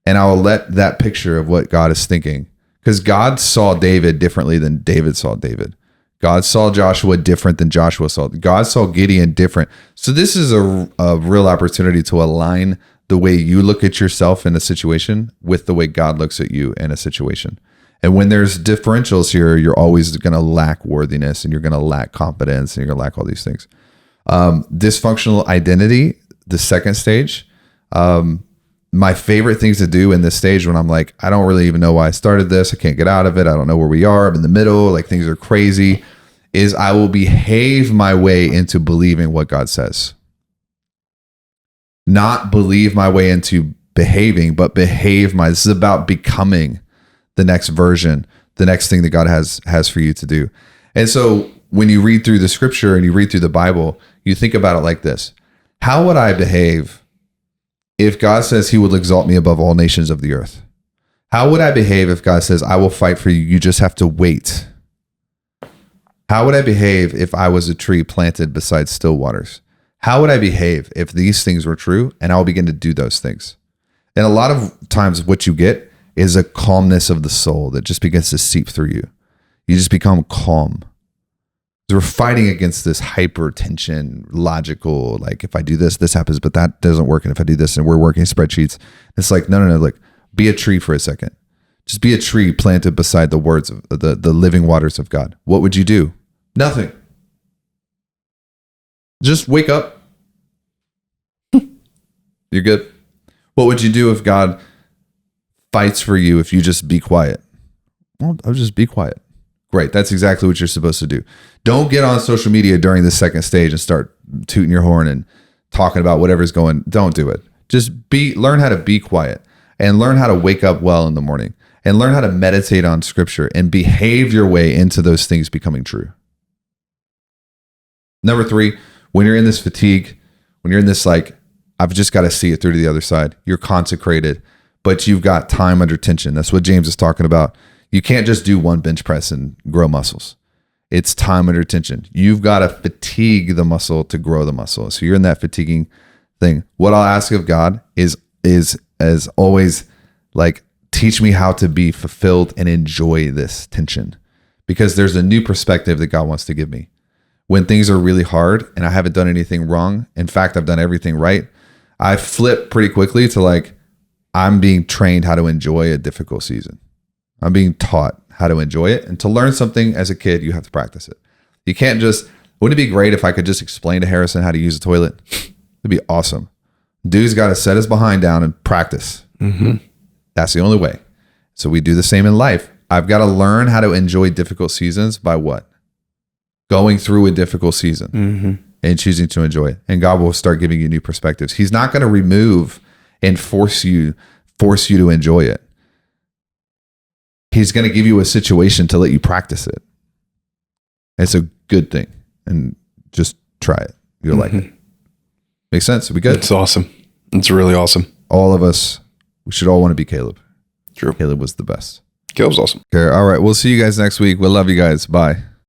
And I'll let that picture of what God is thinking, Because God saw David differently than David saw David. God saw Joshua different than Joshua saw. God saw Gideon different. So this is a real opportunity to align the way you look at yourself in a situation with the way God looks at you in a situation. And when there's differentials here, you're always going to lack worthiness, and you're going to lack confidence, and you're going to lack all these things. Dysfunctional identity, the second stage. My favorite things to do in this stage when I'm like, I don't really even know why I started this. I can't get out of it. I don't know where we are. I'm in the middle. Like, things are crazy. Is I will behave my way into believing what God says. Not believe my way into behaving, but this is about becoming the next version, the next thing that God has for you to do. And so when you read through the scripture and you read through the Bible, you think about it like this. How would I behave if God says he will exalt me above all nations of the earth? How would I behave if God says, I will fight for you, you just have to wait? How would I behave if I was a tree planted beside still waters? How would I behave if these things were true and I'll begin to do those things? And a lot of times what you get is a calmness of the soul that just begins to seep through you. You just become calm. We're fighting against this hypertension, logical, like if I do this, this happens, but that doesn't work. And if I do this, and we're working spreadsheets, it's like, no, like be a tree for a second. Just be a tree planted beside the words of the living waters of God. What would you do? Nothing. Just wake up. You're good. What would you do if God fights for you if you just be quiet? Well, I'll just be quiet. Great. That's exactly what you're supposed to do. Don't get on social media during the second stage and start tooting your horn and talking about whatever's going. Don't do it. Just learn how to be quiet and learn how to wake up well in the morning and learn how to meditate on scripture and behave your way into those things becoming true. Number 3, when you're in this fatigue, when you're in this, like, I've just got to see it through to the other side. You're consecrated, but you've got time under tension. That's what James is talking about. You can't just do one bench press and grow muscles. It's time under tension. You've got to fatigue the muscle to grow the muscle. So you're in that fatiguing thing. What I'll ask of God is as always, like, teach me how to be fulfilled and enjoy this tension, because there's a new perspective that God wants to give me. When things are really hard and I haven't done anything wrong, in fact, I've done everything right, I flip pretty quickly to, like, I'm being trained how to enjoy a difficult season. I'm being taught how to enjoy it. And to learn something as a kid, you have to practice it. You can't just, wouldn't it be great if I could just explain to Harrison how to use a toilet? It'd be awesome. Dude's got to set his behind down and practice. Mm-hmm. That's the only way. So we do the same in life. I've got to learn how to enjoy difficult seasons by what? Going through a difficult season and choosing to enjoy it. And God will start giving you new perspectives. He's not going to remove and force you to enjoy it. He's going to give you a situation to let you practice it. It's a good thing. And just try it. You'll like it. Makes sense? It'll be good. It's awesome. It's really awesome. All of us, we should all want to be Caleb. True. Caleb was the best. Caleb's awesome. Okay. All right. We'll see you guys next week. We'll love you guys. Bye.